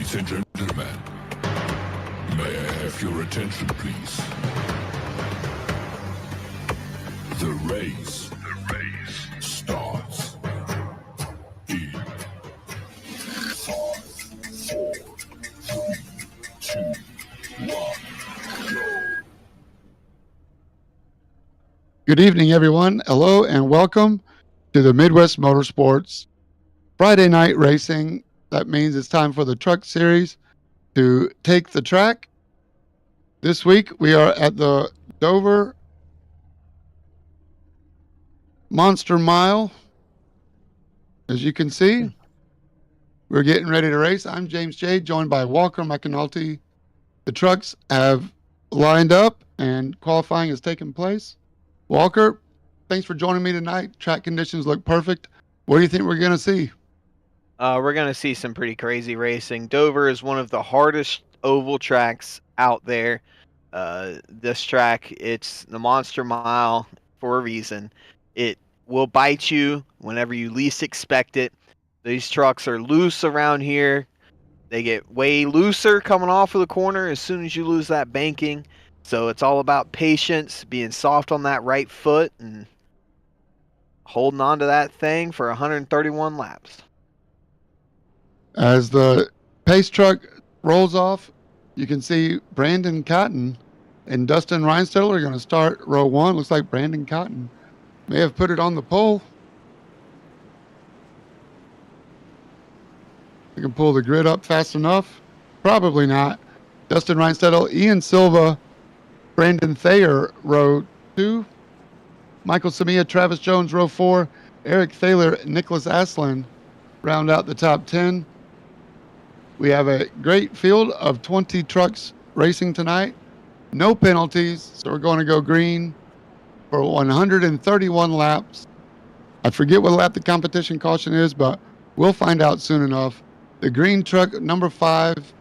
Ladies and gentlemen, may I have your attention, please? The race starts in 5, 4, 3, 2, 1, go. Good evening, everyone. Hello and welcome to the Midwest Motorsports Friday night racing. That means it's time for the truck series to take the track. This week we are at the Dover Monster Mile. As you can see, we're getting ready to race. I'm James J., joined by Walker McAnulty. The trucks have lined up and qualifying has taken place. Walker, thanks for joining me tonight. Track conditions look perfect. What do you think we're going to see? We're going to see some pretty crazy racing. Dover is one of the hardest oval tracks out there. This track, it's the Monster Mile for a reason. It will bite you whenever you least expect it. These trucks are loose around here. They get way looser coming off of the corner as soon as you lose that banking. So it's all about patience, being soft on that right foot, and holding on to that thing for 131 laps. As the pace truck rolls off, you can see Brandon Cotton and Dustin Reinstedler are going to start row one. Looks like Brandon Cotton may have put it on the pole. You can pull the grid up fast enough. Probably not. Dustin Reinstedler, Ian Silva, Brandon Thayer, row 2. Michael Samia, Travis Jones, row 4. Eric Thaler, Nicholas Aslan round out the top 10. We have a great field of 20 trucks racing tonight. No penalties, so we're going to go green for 131 laps. I forget what lap the competition caution is, but we'll find out soon enough. The green truck, number 5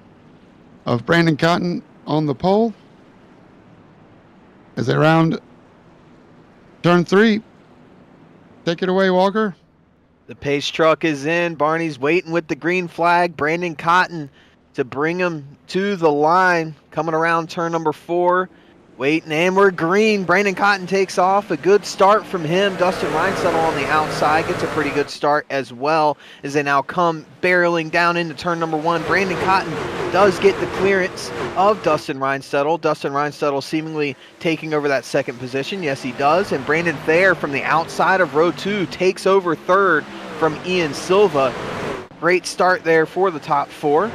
of Brandon Cotton on the pole. As they round turn 3. Take it away, Walker. The pace truck is in. Barney's waiting with the green flag. Brandon Cotton to bring him to the line. Coming around turn number 4. Waiting, and we're green. Brandon Cotton takes off. A good start from him. Dustin Reinsettle on the outside gets a pretty good start as well as they now come barreling down into turn number 1. Brandon Cotton does get the clearance of Dustin Reinsettle. Dustin Reinsettle seemingly taking over that second position. Yes, he does. And Brandon Thayer from the outside of row 2 takes over third from Ian Silva. Great start there for the top 4.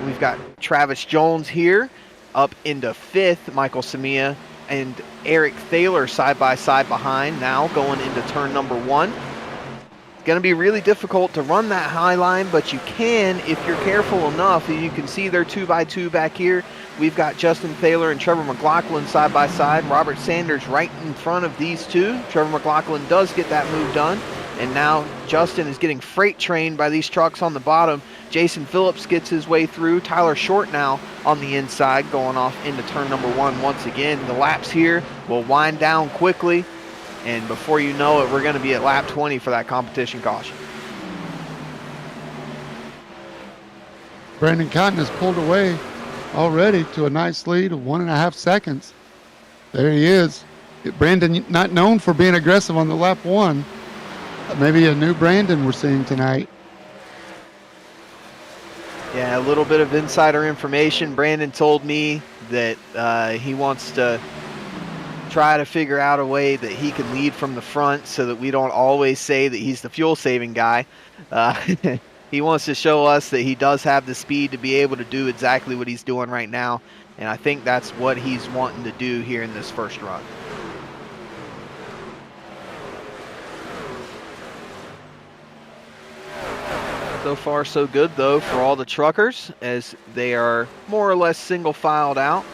We've got Travis Jones here up into 5th. Michael Samia and Eric Thaler side by side behind now going into turn number 1. It's going to be really difficult to run that high line, but you can if you're careful enough. You can see they're 2x2 back here. We've got Justin Thaler and Trevor McLaughlin side by side. Robert Sanders right in front of these two. Trevor McLaughlin does get that move done. And now Justin is getting freight trained by these trucks on the bottom. Jason Phillips gets his way through. Tyler Short now on the inside going off into turn number 1 once again. The laps here will wind down quickly. And before you know it, we're going to be at lap 20 for that competition caution. Brandon Cotton has pulled away already to a nice lead of 1.5 seconds. There he is. Brandon, not known for being aggressive on the lap 1. Maybe a new Brandon we're seeing tonight. Yeah, a little bit of insider information. Brandon told me that he wants to try to figure out a way that he can lead from the front so that we don't always say that he's the fuel-saving guy. He wants to show us that he does have the speed to be able to do exactly what he's doing right now, and I think that's what he's wanting to do here in this first run. So far, so good, though, for all the truckers, as they are more or less single-filed out.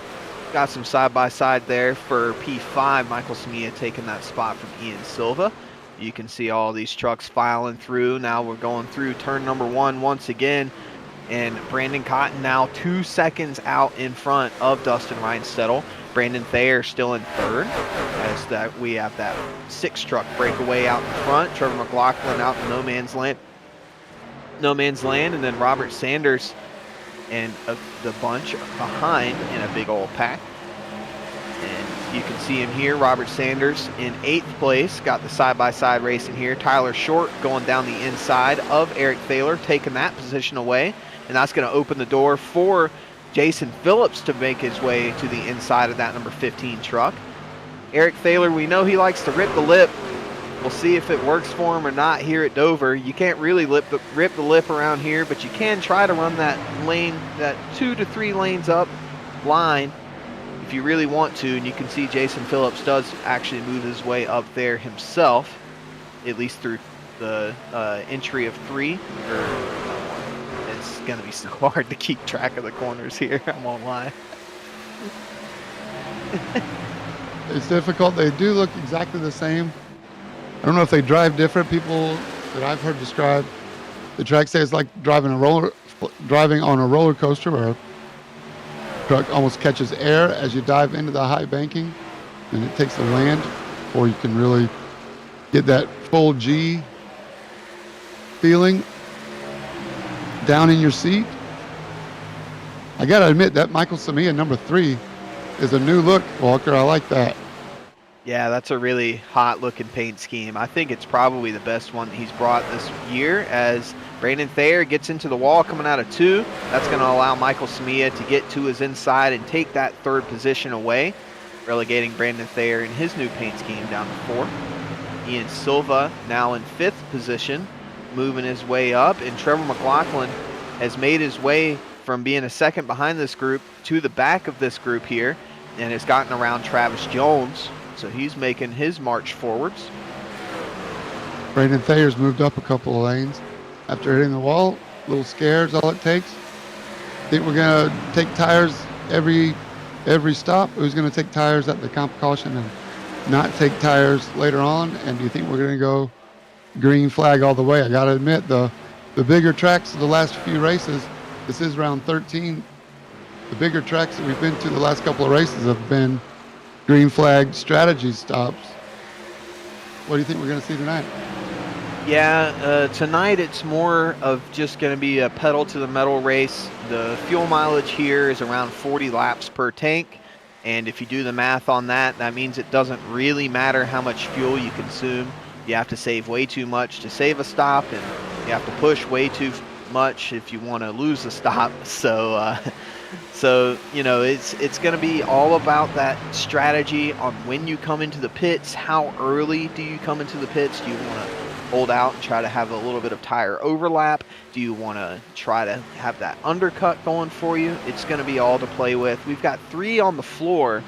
Got some side-by-side there for P5. Michael Samia taking that spot from Ian Silva. You can see all these trucks filing through. Now we're going through turn number 1 once again. And Brandon Cotton now 2 seconds out in front of Dustin Reinsettle. Brandon Thayer still in third, as that we have that 6 truck breakaway out in front. Trevor McLaughlin out in no man's land, and then Robert Sanders and the bunch behind in a big old pack. And you can see him here, Robert Sanders in 8th place, got the side-by-side racing here. Tyler Short going down the inside of Eric Thaler, taking that position away, and that's going to open the door for Jason Phillips to make his way to the inside of that number 15 truck. Eric Thaler, we know he likes to rip the lip. We'll see if it works for him or not here at Dover. You can't really rip the lip around here, but you can try to run that lane, that 2 to 3 lanes up line if you really want to. And you can see Jason Phillips does actually move his way up there himself, at least through the entry of 3. It's going to be so hard to keep track of the corners here, I won't lie. It's difficult. They do look exactly the same. I don't know if they drive different. People that I've heard describe the track say it's like driving on a roller coaster where a truck almost catches air as you dive into the high banking, and it takes the land before you can really get that full G feeling down in your seat. I gotta admit that Michael Samia number 3 is a new look, Walker. I like that. Yeah, that's a really hot looking paint scheme. I think it's probably the best one that he's brought this year, as Brandon Thayer gets into the wall coming out of 2. That's going to allow Michael Samia to get to his inside and take that 3rd position away, relegating Brandon Thayer in his new paint scheme down to 4. Ian Silva now in 5th position, moving his way up, and Trevor McLaughlin has made his way from being a second behind this group to the back of this group here, and has gotten around Travis Jones. So he's making his march forwards. Brandon Thayer's moved up a couple of lanes after hitting the wall. A little scared is all it takes. Think we're going to take tires every stop? Who's going to take tires at the comp caution and not take tires later on? And do you think we're going to go green flag all the way? I got to admit, the bigger tracks of the last few races, this is round 13. The bigger tracks that we've been to the last couple of races have been green flag strategy stops. What do you think we're going to see tonight? Yeah, tonight it's more of just going to be a pedal to the metal race. The fuel mileage here is around 40 laps per tank, and if you do the math on that, that means it doesn't really matter how much fuel you consume. You have to save way too much to save a stop, and you have to push way too much if you want to lose a stop. So, you know, it's going to be all about that strategy on when you come into the pits. How early do you come into the pits? Do you want to hold out and try to have a little bit of tire overlap? Do you want to try to have that undercut going for you? It's going to be all to play with. We've got 3 on the floor,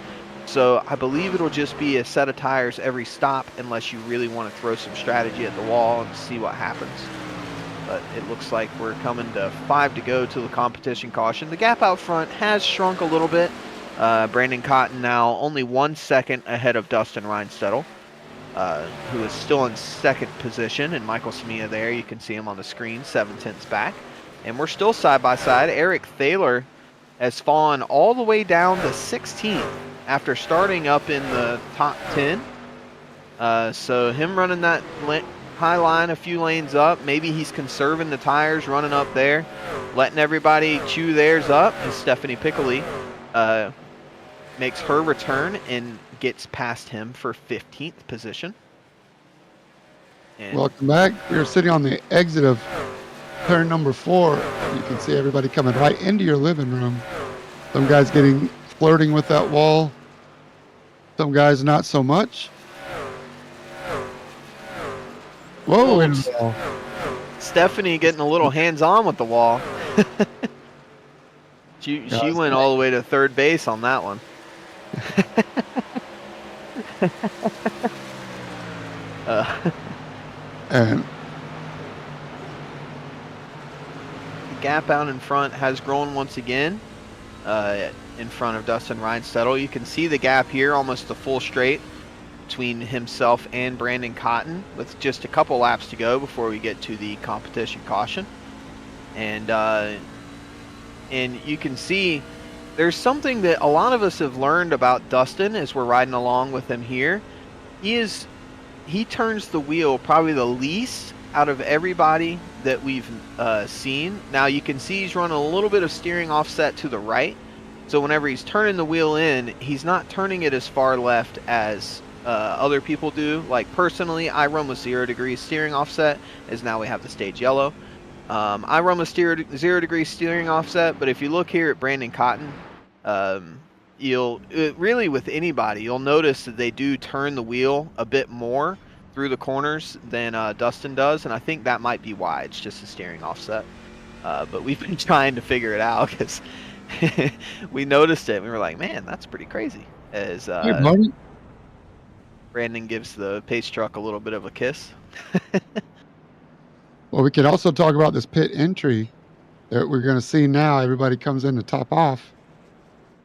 so I believe it'll just be a set of tires every stop, unless you really want to throw some strategy at the wall and see what happens. But it looks like we're coming to 5 to go to the competition caution. The gap out front has shrunk a little bit. Brandon Cotton now only 1 second ahead of Dustin Reinstedel, who is still in 2nd position, and Michael Samia there, you can see him on the screen, 7/10 back. And we're still side by side. Eric Thaler has fallen all the way down to 16th after starting up in the top 10. So him running that high line a few lanes up, maybe he's conserving the tires running up there, letting everybody chew theirs up, as Stephanie Piccoli makes her return and gets past him for 15th position. And welcome back. We are sitting on the exit of turn number 4. You can see everybody coming right into your living room. Some guys flirting with that wall. Some guys not so much. Whoa, Stephanie getting a little hands-on with the wall. she went all the way to 3rd base on that one. And the gap out in front has grown once again in front of Dustin Reinstedel. You can see the gap here, almost a full straight between himself and Brandon Cotton, with just a couple laps to go before we get to the competition caution. And you can see there's something that a lot of us have learned about Dustin as we're riding along with him here. He turns the wheel probably the least out of everybody that we've seen, now you can see he's running a little bit of steering offset to the right. So whenever he's turning the wheel in, he's not turning it as far left as other people do. Like personally, I run with 0 degrees steering offset, as now we have the stage yellow. I run with 0 degree steering offset, but if you look here at Brandon Cotton, really with anybody, you'll notice that they do turn the wheel a bit more through the corners than Dustin does, and I think that might be why. It's just a steering offset. But we've been trying to figure it out because we noticed it. And we were like, man, that's pretty crazy. As Hey, buddy. Brandon gives the pace truck a little bit of a kiss. Well, we could also talk about this pit entry that we're going to see now. Everybody comes in to top off.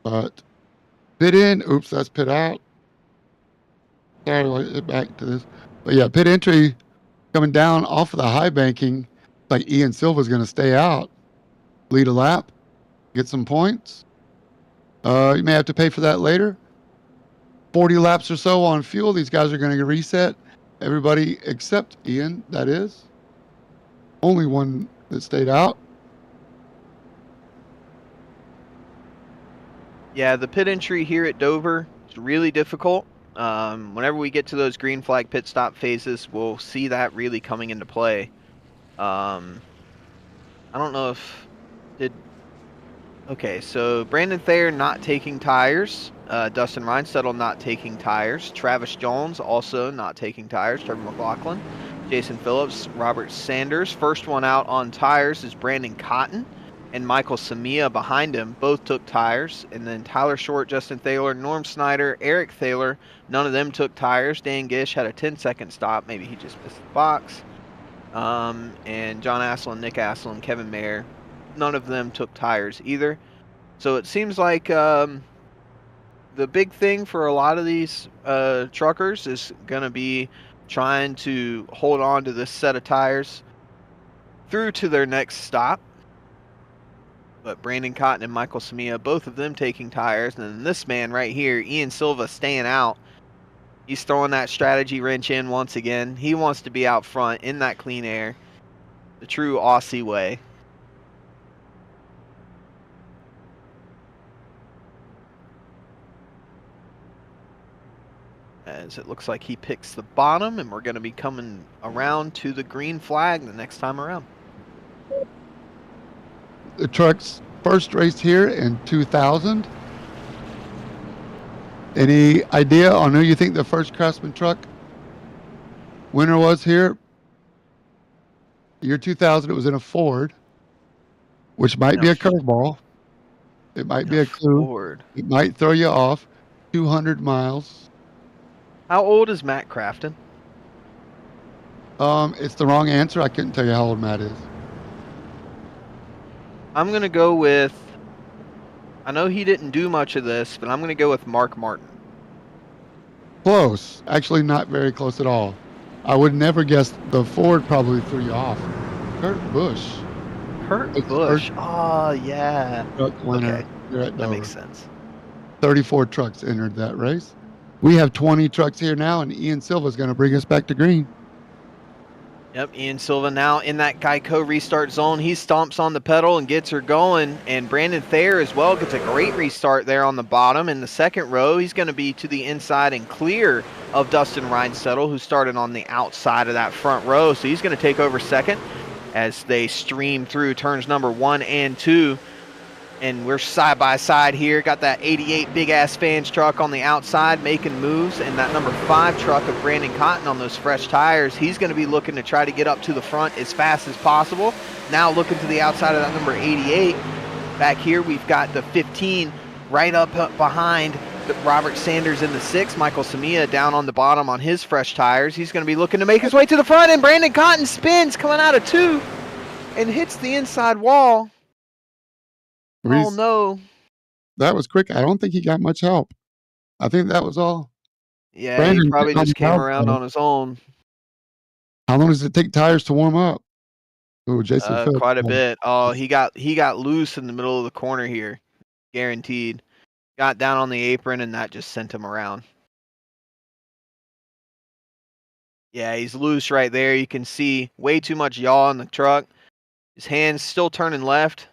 But pit in, oops, that's pit out. Sorry, I'll get back to this. But yeah, pit entry coming down off of the high banking. Like Ian Silva's going to stay out, lead a lap, get some points. You may have to pay for that later. 40 laps or so on fuel. These guys are going to reset. Everybody except Ian, that is. Only one that stayed out. Yeah, the pit entry here at Dover is really difficult. Whenever we get to those green flag pit stop phases, we'll see that really coming into play. I don't know if okay, so Brandon Thayer not taking tires. Dustin Reinsettle not taking tires. Travis Jones also not taking tires. Trevor McLaughlin. Jason Phillips. Robert Sanders. First one out on tires is Brandon Cotton and Michael Samia behind him. Both took tires. And then Tyler Short, Justin Thaler, Norm Snyder, Eric Thaler. None of them took tires. Dan Gish had a 10-second stop. Maybe he just missed the box. And John Asselin, Nick Asselin, Kevin Mayer. None of them took tires either. So it seems like the big thing for a lot of these truckers is going to be trying to hold on to this set of tires through to their next stop. But Brandon Cotton and Michael Samia, both of them taking tires. And then this man right here, Ian Silva, staying out. He's throwing that strategy wrench in once again. He wants to be out front in that clean air. The true Aussie way. As it looks like he picks the bottom, and we're going to be coming around to the green flag the next time around. The truck's first race here in 2000. Any idea on who you think the first Craftsman truck winner was here? Year 2000, it was in a Ford, which might be a curveball. It might be a clue. Ford. It might throw you off. 200 miles. How old is Matt Crafton? It's the wrong answer. I couldn't tell you how old Matt is. I'm going to go with, I know he didn't do much of this, but I'm going to go with Mark Martin. Close. Actually, not very close at all. I would never guess the Ford probably threw you off. Kurt Busch. Kurt Busch. Oh, yeah. Truck winner here at That Dover. makes sense. 34 trucks entered that race. We have 20 trucks here now, and Ian Silva is going to bring us back to green. Yep, Ian Silva now in that Geico restart zone. He stomps on the pedal and gets her going. And Brandon Thayer as well gets a great restart there on the bottom. In the second row, he's going to be to the inside and clear of Dustin Reinsettle, who started on the outside of that front row. So he's going to take over second as they stream through turns number 1 and 2. And we're side by side here. Got that 88 big ass fans truck on the outside making moves, and that number 5 truck of Brandon Cotton on those fresh tires. He's going to be looking to try to get up to the front as fast as possible. Now looking to the outside of that number 88. Back here we've got the 15 right up behind Robert Sanders in the 6. Michael Samia down on the bottom on his fresh tires. He's going to be looking to make his way to the front, and Brandon Cotton spins coming out of 2 and hits the inside wall. Oh, no. That was quick. I don't think he got much help. I think that was all. Yeah, Brandon he probably just came around on his own. How long does it take tires to warm up? Oh, Jason Phillips. Quite a bit. Oh, he got loose in the middle of the corner here. Guaranteed. Got down on the apron, and that just sent him around. Yeah, he's loose right there. You can see way too much yaw in the truck. His hand's still turning left.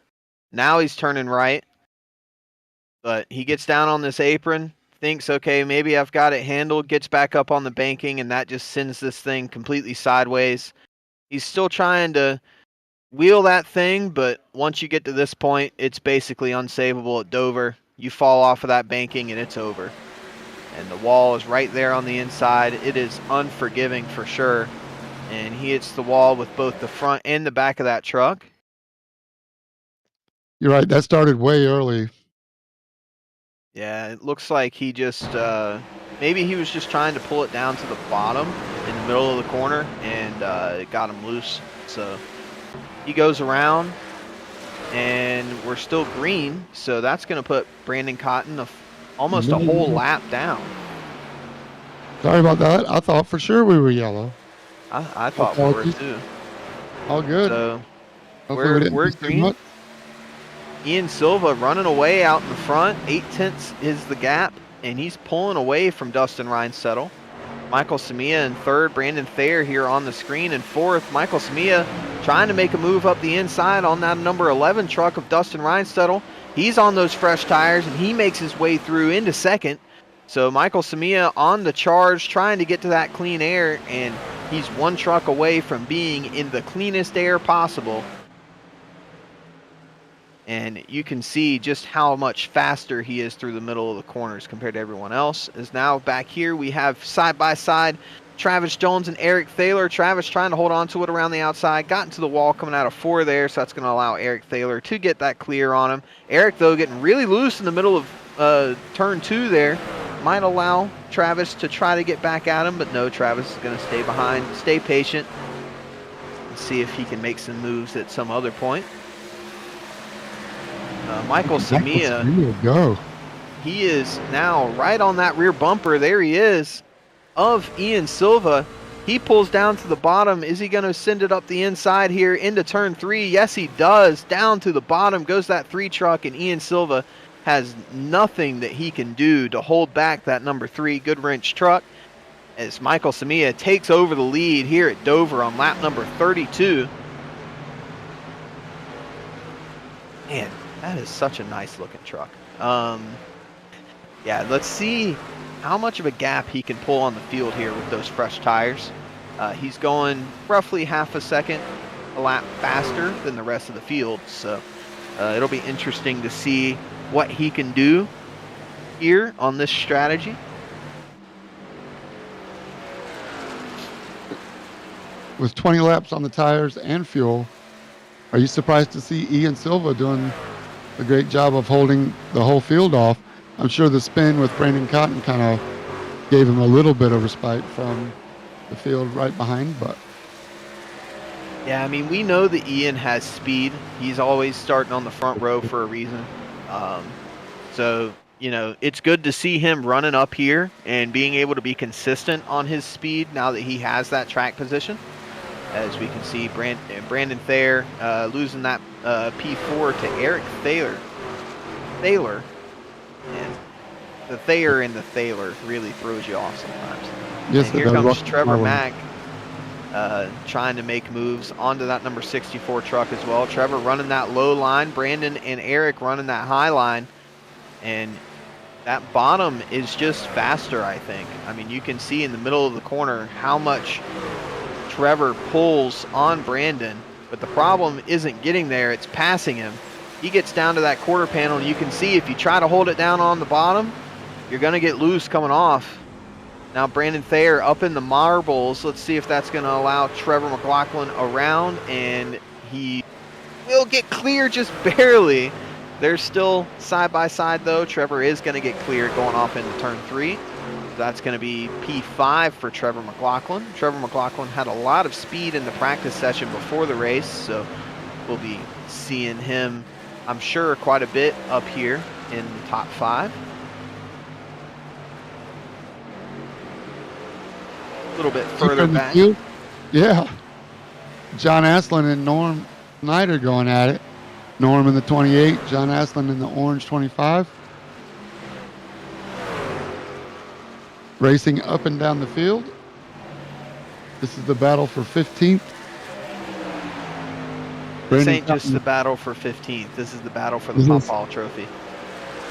Now he's turning right. But he gets down on this apron, thinks, okay, maybe I've got it handled, gets back up on the banking, and that just sends this thing completely sideways. He's still trying to wheel that thing, but once you get to this point, it's basically unsavable at Dover. You fall off of that banking, and it's over. And the wall is right there on the inside. It is unforgiving for sure. And he hits the wall with both the front and the back of that truck. You're right. That started way early. Yeah, it looks like he just, maybe he was just trying to pull it down to the bottom in the middle of the corner, and it got him loose. So he goes around, and we're still green. So that's going to put Brandon Cotton almost a whole lap down. Sorry about that. I thought for sure we were yellow. I thought we were too. All good. So hopefully we're green. Ian Silva running away out in the front. 8/10 is the gap, and he's pulling away from Dustin Reinsettle. Michael Samia in third. Brandon Thayer here on the screen in fourth. Michael Samia trying to make a move up the inside on that number 11 truck of Dustin Reinsettle. He's on those fresh tires, and he makes his way through into second. So Michael Samia on the charge, trying to get to that clean air, and he's one truck away from being in the cleanest air possible. And you can see just how much faster he is through the middle of the corners compared to everyone else. As now back here we have side by side Travis Jones and Eric Thaler. Travis trying to hold on to it around the outside, got into the wall coming out of 4 there, so that's going to allow Eric Thaler to get that clear on him. Eric, though, getting really loose in the middle of turn 2 there. Might allow Travis to try to get back at him, but no, Travis is going to stay behind, stay patient, and see if he can make some moves at some other point. Michael Samia, go. He is now right on that rear bumper. There he is, of Ian Silva. He pulls down to the bottom. Is he going to send it up the inside here into turn 3? Yes, he does. Down to the bottom goes that 3 truck, and Ian Silva has nothing that he can do to hold back that number 3 Goodwrench truck, as Michael Samia takes over the lead here at Dover on lap number 32. Man, that is such a nice looking truck. Yeah, let's see how much of a gap he can pull on the field here with those fresh tires. He's going roughly half a second a lap faster than the rest of the field, so it'll be interesting to see what he can do here on this strategy. With 20 laps on the tires and fuel, are you surprised to see Ian Silva doing a great job of holding the whole field off? I'm sure the spin with Brandon Cotton kind of gave him a little bit of respite from the field right behind, but yeah, I mean, we know that Ian has speed. He's always starting on the front row for a reason. So, you know, it's good to see him running up here and being able to be consistent on his speed now that he has that track position. As we can see, Brandon Thayer losing that P4 to Eric Thaler. And the Thayer and the Thaler really throws you off sometimes. Yes, and here comes Trevor Mack trying to make moves onto that number 64 truck as well. Trevor running that low line, Brandon and Eric running that high line. And that bottom is just faster, I think. I mean, you can see in the middle of the corner how much Trevor pulls on Brandon, but the problem isn't getting there, it's passing him. He gets down to that quarter panel, and you can see if you try to hold it down on the bottom, you're going to get loose coming off. Now Brandon Thayer up in the marbles. Let's see if that's going to allow Trevor McLaughlin around, and he will get clear just barely. They're still side by side though. Trevor is going to get cleared going off into turn 3. That's going to be P5 for Trevor McLaughlin. Trevor McLaughlin had a lot of speed in the practice session before the race, so we'll be seeing him, I'm sure, quite a bit up here in the top 5. A little bit further back. Yeah. John Aslan and Norm Snyder going at it. Norm in the 28, John Aslan in the orange 25. Racing up and down the field. This is the battle for 15th. This Brandon ain't just Cotton, the battle for 15th. This is the battle for the This is- Pawpaw Trophy.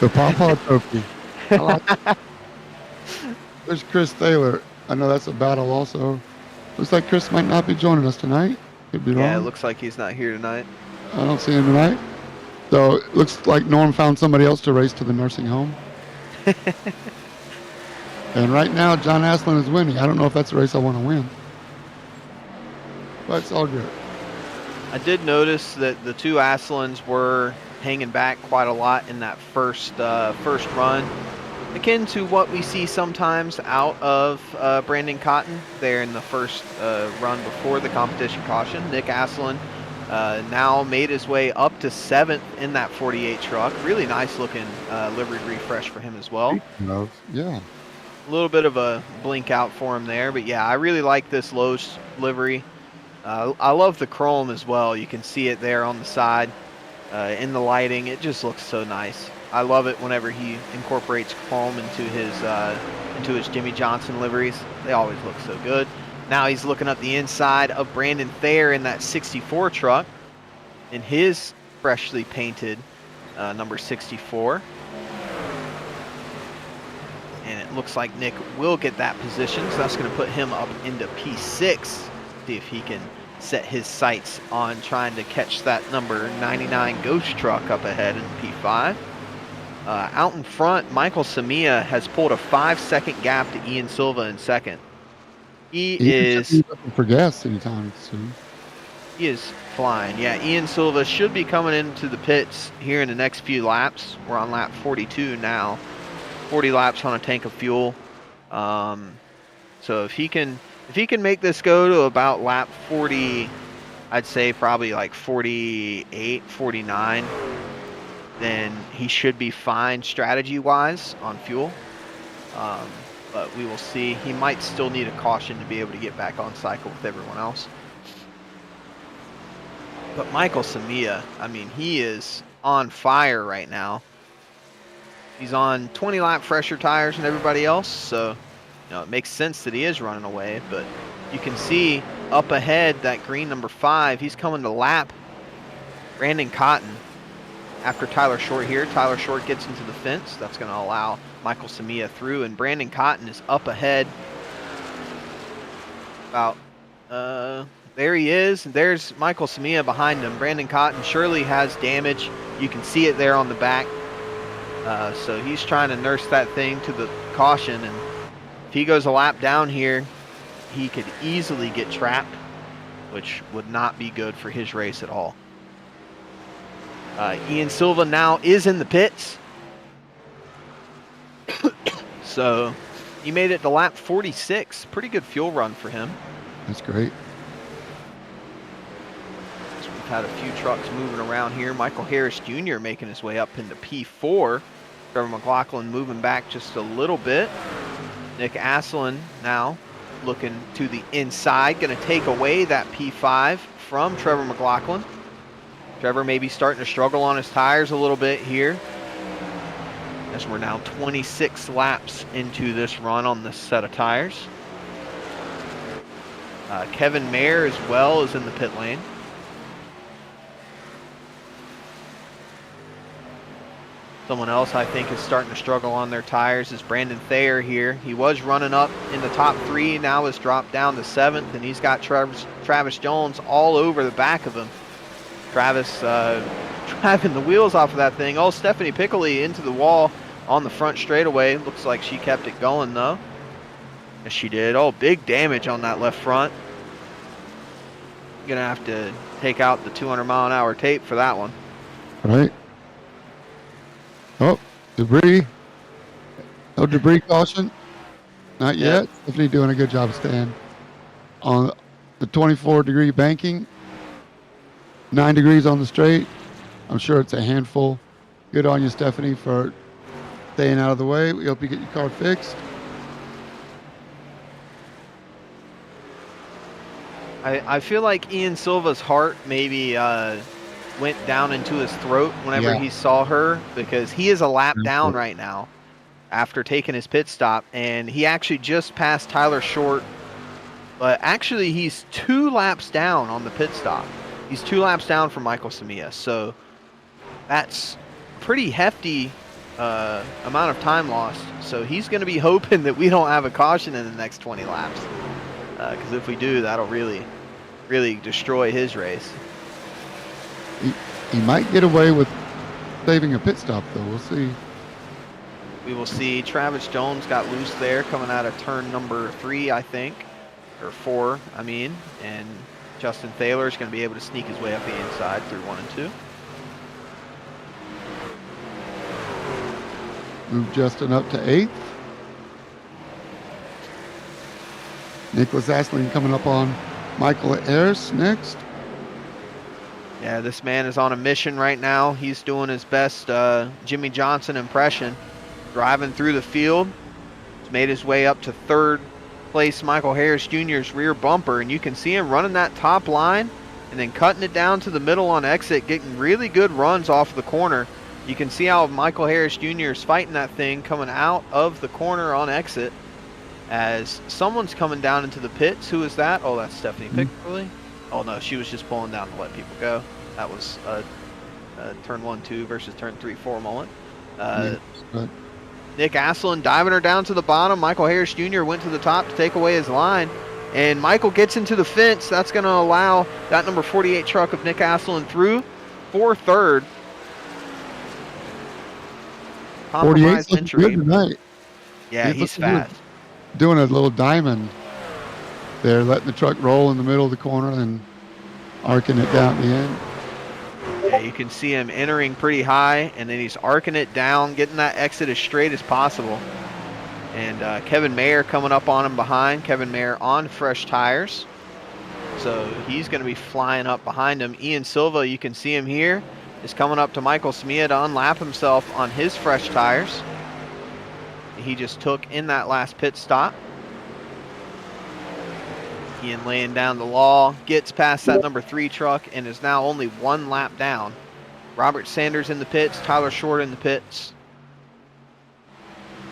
the Pawpaw Trophy. I like it. There's Chris Taylor. I know that's a battle also. Looks like Chris might not be joining us tonight. Could be Yeah, it wrong. looks like he's not here tonight. I don't see him tonight. So it looks like Norm found somebody else to race to the nursing home. And right now, John Aslan is winning. I don't know if that's a race I want to win. But it's all good. I did notice that the two Aslans were hanging back quite a lot in that first run, akin to what we see sometimes out of Brandon Cotton there in the first run before the competition caution. Nick Aslan now made his way up to 7th in that 48 truck. Really nice looking livery refresh for him as well. Yeah. A little bit of a blink out for him there, but yeah, I really like this Lowe's livery. I love the chrome as well. You can see it there on the side in the lighting. It just looks so nice. I love it whenever he incorporates chrome into his Jimmy Johnson liveries. They always look so good. Now he's looking up the inside of Brandon Thayer in that 64 truck in his freshly painted number 64. And it looks like Nick will get that position, so that's going to put him up into P6. See if he can set his sights on trying to catch that number 99 Ghost truck up ahead in P5. Out in front, Michael Samia has pulled a 5-second gap to Ian Silva in second. He is looking for gas anytime soon. He is flying. Yeah, Ian Silva should be coming into the pits here in the next few laps. We're on lap 42 now. 40 laps on a tank of fuel. So if he can make this go to about lap 40, I'd say probably like 48, 49, then he should be fine strategy-wise on fuel. But we will see. He might still need a caution to be able to get back on cycle with everyone else. But Michael Samia, I mean, he is on fire right now. He's on 20-lap fresher tires than everybody else, so it makes sense that he is running away. But you can see up ahead that green number 5, he's coming to lap Brandon Cotton after Tyler Short here. Tyler Short gets into the fence. That's going to allow Michael Samia through, and Brandon Cotton is up ahead. About, there he is. There's Michael Samia behind him. Brandon Cotton surely has damage. You can see it there on the back. So he's trying to nurse that thing to the caution, and if he goes a lap down here, he could easily get trapped, which would not be good for his race at all. Ian Silva now is in the pits. So he made it to lap 46. Pretty good fuel run for him. That's great. So we've had a few trucks moving around here. Michael Harris Jr. making his way up into P4. Trevor McLaughlin moving back just a little bit. Nick Aslan now looking to the inside, going to take away that P5 from Trevor McLaughlin. Trevor maybe starting to struggle on his tires a little bit here, as we're now 26 laps into this run on this set of tires. Kevin Mayer as well is in the pit lane. Someone else I think is starting to struggle on their tires is Brandon Thayer here. He was running up in the top 3, now has dropped down to 7th, and he's got Travis Jones all over the back of him. Travis driving the wheels off of that thing. Oh, Stephanie Piccoli into the wall on the front straightaway. Looks like she kept it going though. Yes, she did. Oh, big damage on that left front. Gonna have to take out the 200-mile-an-hour tape for that one. All right. Oh, debris. No debris caution. Not yet. Stephanie doing a good job staying on the 24-degree banking. 9 degrees on the straight. I'm sure it's a handful. Good on you, Stephanie, for staying out of the way. We hope you get your car fixed. I feel like Ian Silva's heart maybe went down into his throat whenever he saw her, because he is a lap down right now after taking his pit stop, and he actually just passed Tyler Short but actually he's 2 laps down on the pit stop. He's 2 laps down from Michael Samia, so that's pretty hefty amount of time lost. So he's going to be hoping that we don't have a caution in the next 20 laps, because if we do, that'll really destroy his race. He might get away with saving a pit stop, though. We'll see. We will see. Travis Jones got loose there coming out of turn number 3, I think, or 4, I mean, and Justin Thaler is going to be able to sneak his way up the inside through 1 and 2. Move Justin up to 8th. Nicholas Asling coming up on Michael Ayers next. Yeah, this man is on a mission right now. He's doing his best Jimmy Johnson impression, driving through the field. He's made his way up to 3rd place Michael Harris Jr.'s rear bumper, and you can see him running that top line and then cutting it down to the middle on exit, getting really good runs off the corner. You can see how Michael Harris Jr. is fighting that thing coming out of the corner on exit as someone's coming down into the pits. Who is that? Oh, that's Stephanie Piccoli. Oh, no, she was just pulling down to let people go. That was turn 1-2 versus turn 3-4 moment. Nick Aslan diving her down to the bottom. Michael Harris Jr. went to the top to take away his line. And Michael gets into the fence. That's going to allow that number 48 truck of Nick Aslan through for 3rd. 48's looking good tonight. Yeah, he's fast. Doing a little diamond there, letting the truck roll in the middle of the corner and arcing it down at the end. Yeah, you can see him entering pretty high, and then he's arcing it down, getting that exit as straight as possible. And Kevin Mayer coming up on him behind. Kevin Mayer on fresh tires. So he's going to be flying up behind him. Ian Silva, you can see him here, is coming up to Michael Samia to unlap himself on his fresh tires. He just took in that last pit stop. Ian laying down the law, gets past that number 3 truck and is now only 1 lap down. Robert Sanders in the pits, Tyler Short in the pits.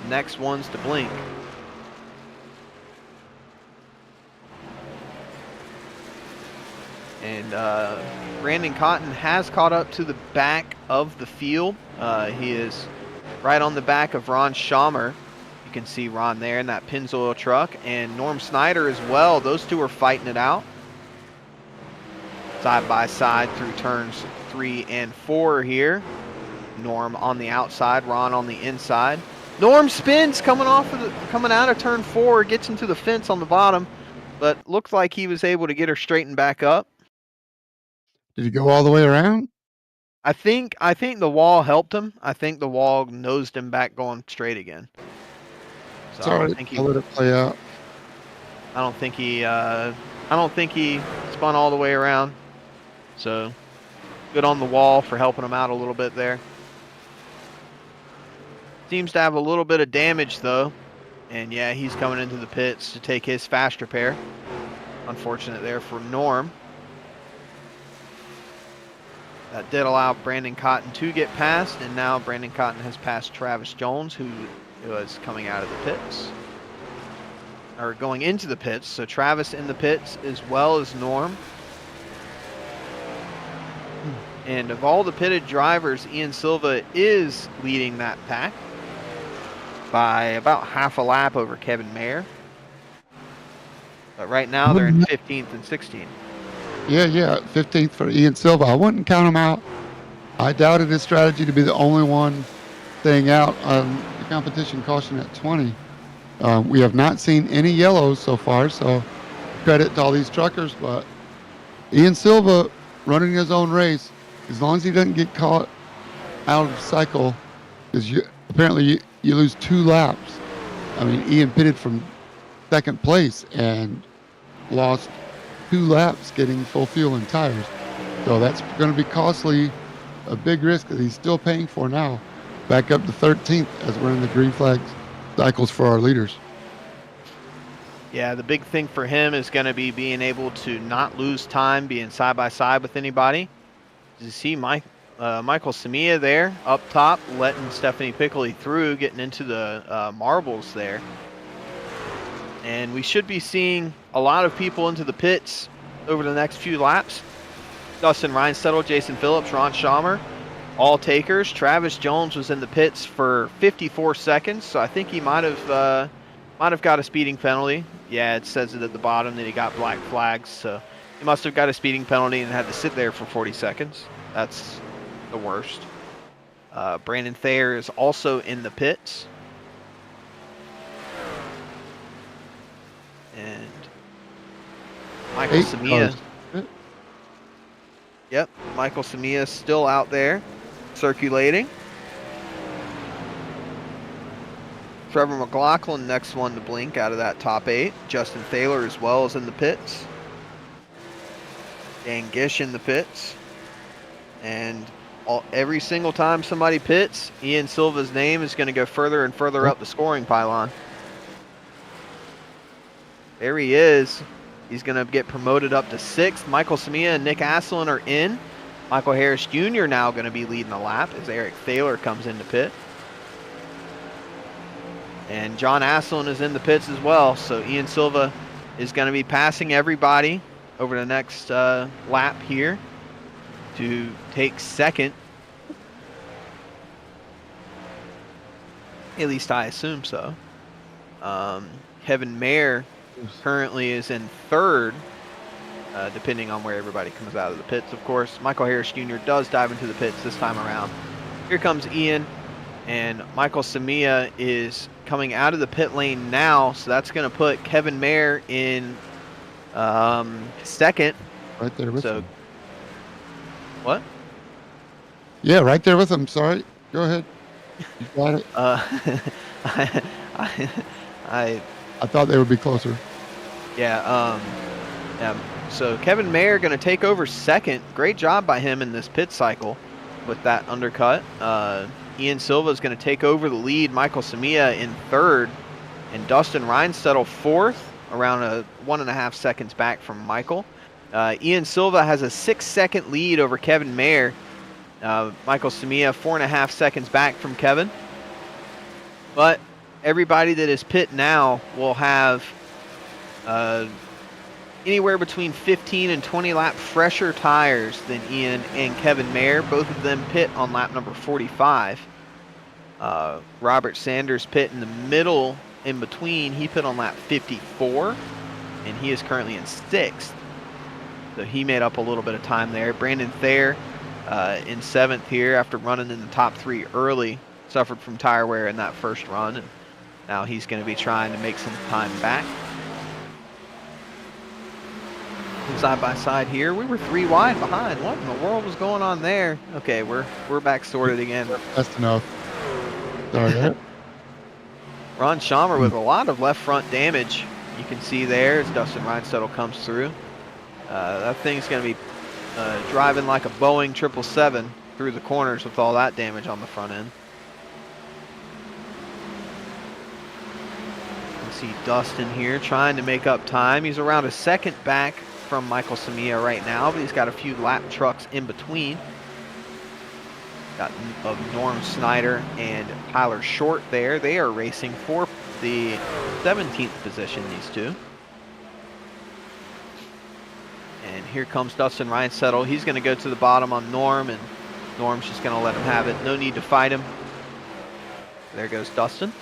Next one's to blink. And Brandon Cotton has caught up to the back of the field. He is right on the back of Ron Schaumer. You can see Ron there in that Pennzoil truck, and Norm Snyder as well. Those two are fighting it out side by side through turns 3 and 4 here. Norm on the outside, Ron on the inside. Norm spins coming out of turn 4, gets into the fence on the bottom, but looks like he was able to get her straightened back up. Did he go all the way around? I think the wall helped him. I think the wall nosed him back going straight again. So Sorry, I'll let it play out. I don't think he spun all the way around. So good on the wall for helping him out a little bit there. Seems to have a little bit of damage though. And yeah, he's coming into the pits to take his fast repair. Unfortunate there for Norm. That did allow Brandon Cotton to get past, and now Brandon Cotton has passed Travis Jones, who was coming out of the pits. Or going into the pits, so Travis in the pits as well as Norm. And of all the pitted drivers, Ian Silva is leading that pack by about half a lap over Kevin Mayer. But right now they're in 15th and 16th. Yeah, 15th for Ian Silva. I wouldn't count him out. I doubted his strategy to be the only one staying out on the competition caution at 20. We have not seen any yellows so far, so credit to all these truckers, but Ian Silva running his own race, as long as he doesn't get caught out of the cycle, because apparently you lose 2 laps. I mean, Ian pitted from 2nd place and lost 2 laps getting full fuel and tires. So that's going to be costly, a big risk that he's still paying for now. Back up to 13th as we're in the green flag cycles for our leaders. Yeah, the big thing for him is going to be being able to not lose time being side by side with anybody. You see Michael Samia there up top, letting Stephanie Piccoli through, getting into the marbles there. And we should be seeing a lot of people into the pits over the next few laps. Dustin Reinsettle, Jason Phillips, Ron Schaumer, all takers. Travis Jones was in the pits for 54 seconds, so I think he might have got a speeding penalty. Yeah, it says it at the bottom that he got black flags, so he must have got a speeding penalty and had to sit there for 40 seconds. That's the worst. Brandon Thayer is also in the pits. And Michael Samia. Yep, Michael Samia is still out there circulating. Trevor McLaughlin, next one to blink out of that top 8. Justin Thaler as well is in the pits. Dan Gish in the pits. And every single time somebody pits, Ian Silva's name is going to go further and further up the scoring pylon. There he is. He's going to get promoted up to 6th. Michael Samia and Nick Asselin are in. Michael Harris Jr. now going to be leading the lap as Eric Thaler comes into pit. And John Asselin is in the pits as well. So Ian Silva is going to be passing everybody over the next lap here to take 2nd. At least I assume so. Kevin Mayer currently is in 3rd, depending on where everybody comes out of the pits, of course. Michael Harris Jr. does dive into the pits this time around. Here comes Ian, and Michael Samia is coming out of the pit lane now, so that's going to put Kevin Mayer in 2nd. Right there with him. What? Yeah, right there with him. Sorry. Go ahead. You got it. I thought they would be closer. Yeah. So Kevin Mayer going to take over 2nd. Great job by him in this pit cycle with that undercut. Ian Silva is going to take over the lead. Michael Samia in 3rd, and Dustin Reinsettle 4th, around 1.5 seconds back from Michael. Ian Silva has a 6-second lead over Kevin Mayer. Michael Samia 4.5 seconds back from Kevin. But everybody that is pit now will have anywhere between 15 and 20 lap fresher tires than Ian and Kevin Mayer. Both of them pit on lap number 45. Robert Sanders pit in the middle in between. He pit on lap 54, and he is currently in 6th. So he made up a little bit of time there. Brandon Thayer in 7th here after running in the top 3 early. Suffered from tire wear in that first run, and now he's going to be trying to make some time back. Side by side here, we were 3 wide behind. What in the world was going on there? Okay, we're back sorted again. That's enough. Sorry. Ron Schaumer with a lot of left front damage. You can see there as Dustin Reinsettle comes through. That thing's going to be driving like a Boeing 777 through the corners with all that damage on the front end. You can see Dustin here trying to make up time. He's around a second back from Michael Samia right now, but he's got a few lap trucks in between. Got Norm Snyder and Tyler Short there. They are racing for the 17th position, these two. And here comes Dustin Reinsettle. He's going to go to the bottom on Norm, and Norm's just going to let him have it. No need to fight him. There goes Dustin.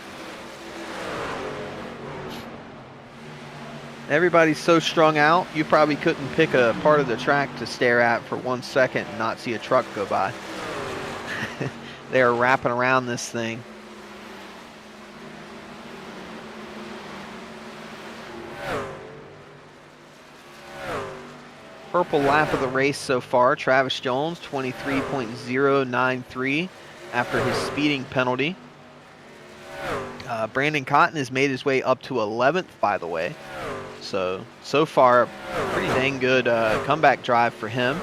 Everybody's so strung out, you probably couldn't pick a part of the track to stare at for 1 second and not see a truck go by. They are wrapping around this thing. Purple lap of the race so far. Travis Jones, 23.093 after his speeding penalty. Brandon Cotton has made his way up to 11th, by the way. So far, a pretty dang good comeback drive for him.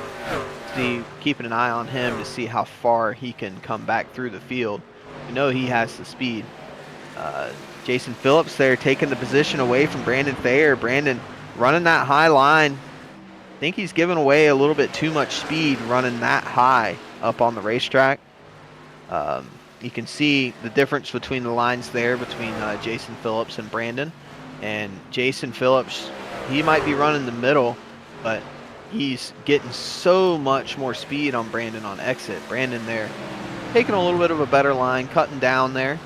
Keeping an eye on him to see how far he can come back through the field. You know he has the speed. Jason Phillips there taking the position away from Brandon Thayer. Brandon running that high line. I think he's given away a little bit too much speed running that high up on the racetrack. You can see the difference between the lines there between Jason Phillips and Brandon. And Jason Phillips he might be running the middle, but he's getting so much more speed on Brandon on exit. Brandon there taking a little bit of a better line, cutting down there.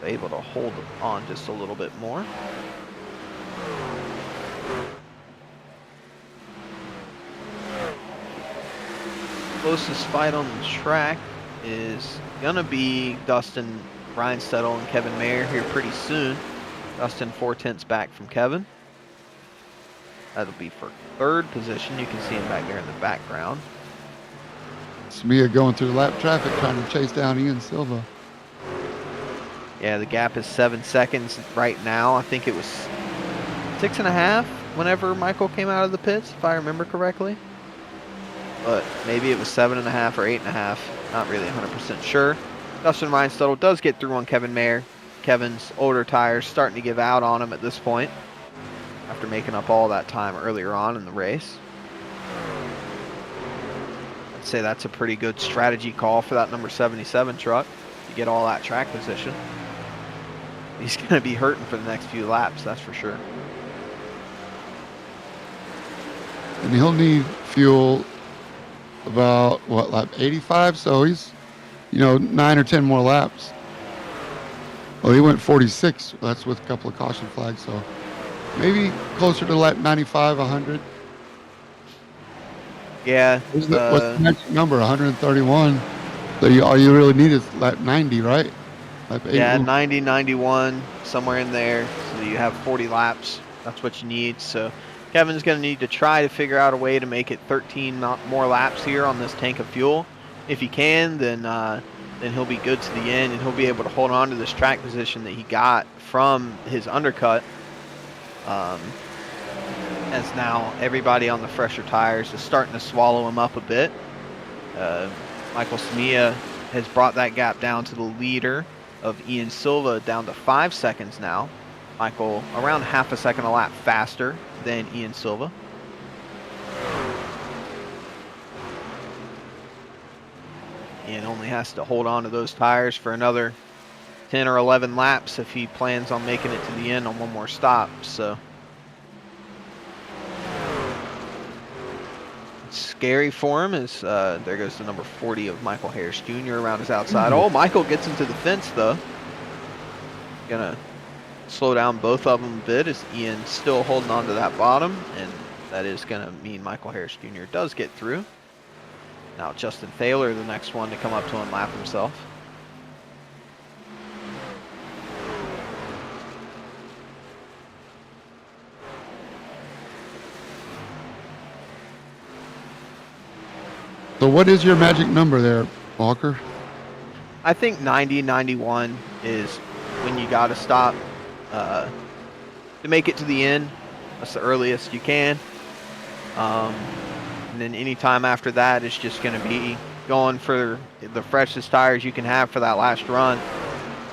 Able to hold on just a little bit more. Closest fight on the track is gonna be Dustin Reinstedel and Kevin Mayer here pretty soon. Dustin 4/10 back from Kevin. That'll be for third position. You can see him back there in the background. Samia going through lap traffic trying to chase down Ian Silva. Yeah, the gap is 7 seconds right now. I think it was 6.5 whenever Michael came out of the pits, if I remember correctly. But maybe it was 7.5 or 8.5. Not really 100% sure. Dustin Reinstedel does get through on Kevin Mayer. Kevin's older tires starting to give out on him at this point after making up all that time earlier on in the race. I'd say that's a pretty good strategy call for that number 77 truck to get all that track position. He's going to be hurting for the next few laps, that's for sure. And he'll need fuel about, what, lap 85? So he's, 9 or 10 more laps. Well, he went 46. That's with a couple of caution flags. So maybe closer to lap 95, 100. Yeah. What's the next number? 131. So all you really need is lap 90, right? Lap 80. Yeah, 90, 91, somewhere in there. So you have 40 laps. That's what you need. So Kevin's going to need to try to figure out a way to make it 13 more laps here on this tank of fuel. If he can, then he'll be good to the end, and he'll be able to hold on to this track position that he got from his undercut. As now everybody on the fresher tires is starting to swallow him up a bit. Michael Samia has brought that gap down to the leader of Ian Silva down to 5 seconds now. Michael around half a second a lap faster than Ian Silva. Ian only has to hold on to those tires for another 10 or 11 laps if he plans on making it to the end on one more stop. So it's scary for him as there goes the number 40 of Michael Harris Jr. around his outside. Oh, Michael gets into the fence though. Gonna slow down both of them a bit as Ian's still holding on to that bottom, and that is gonna mean Michael Harris Jr. does get through. Now Justin Thaler, the next one to come up to him, lap himself. So what is your magic number there, Walker? I think 90, 91 is when you got to stop to make it to the end. That's the earliest you can. And then any time after that is just going to be going for the freshest tires you can have for that last run.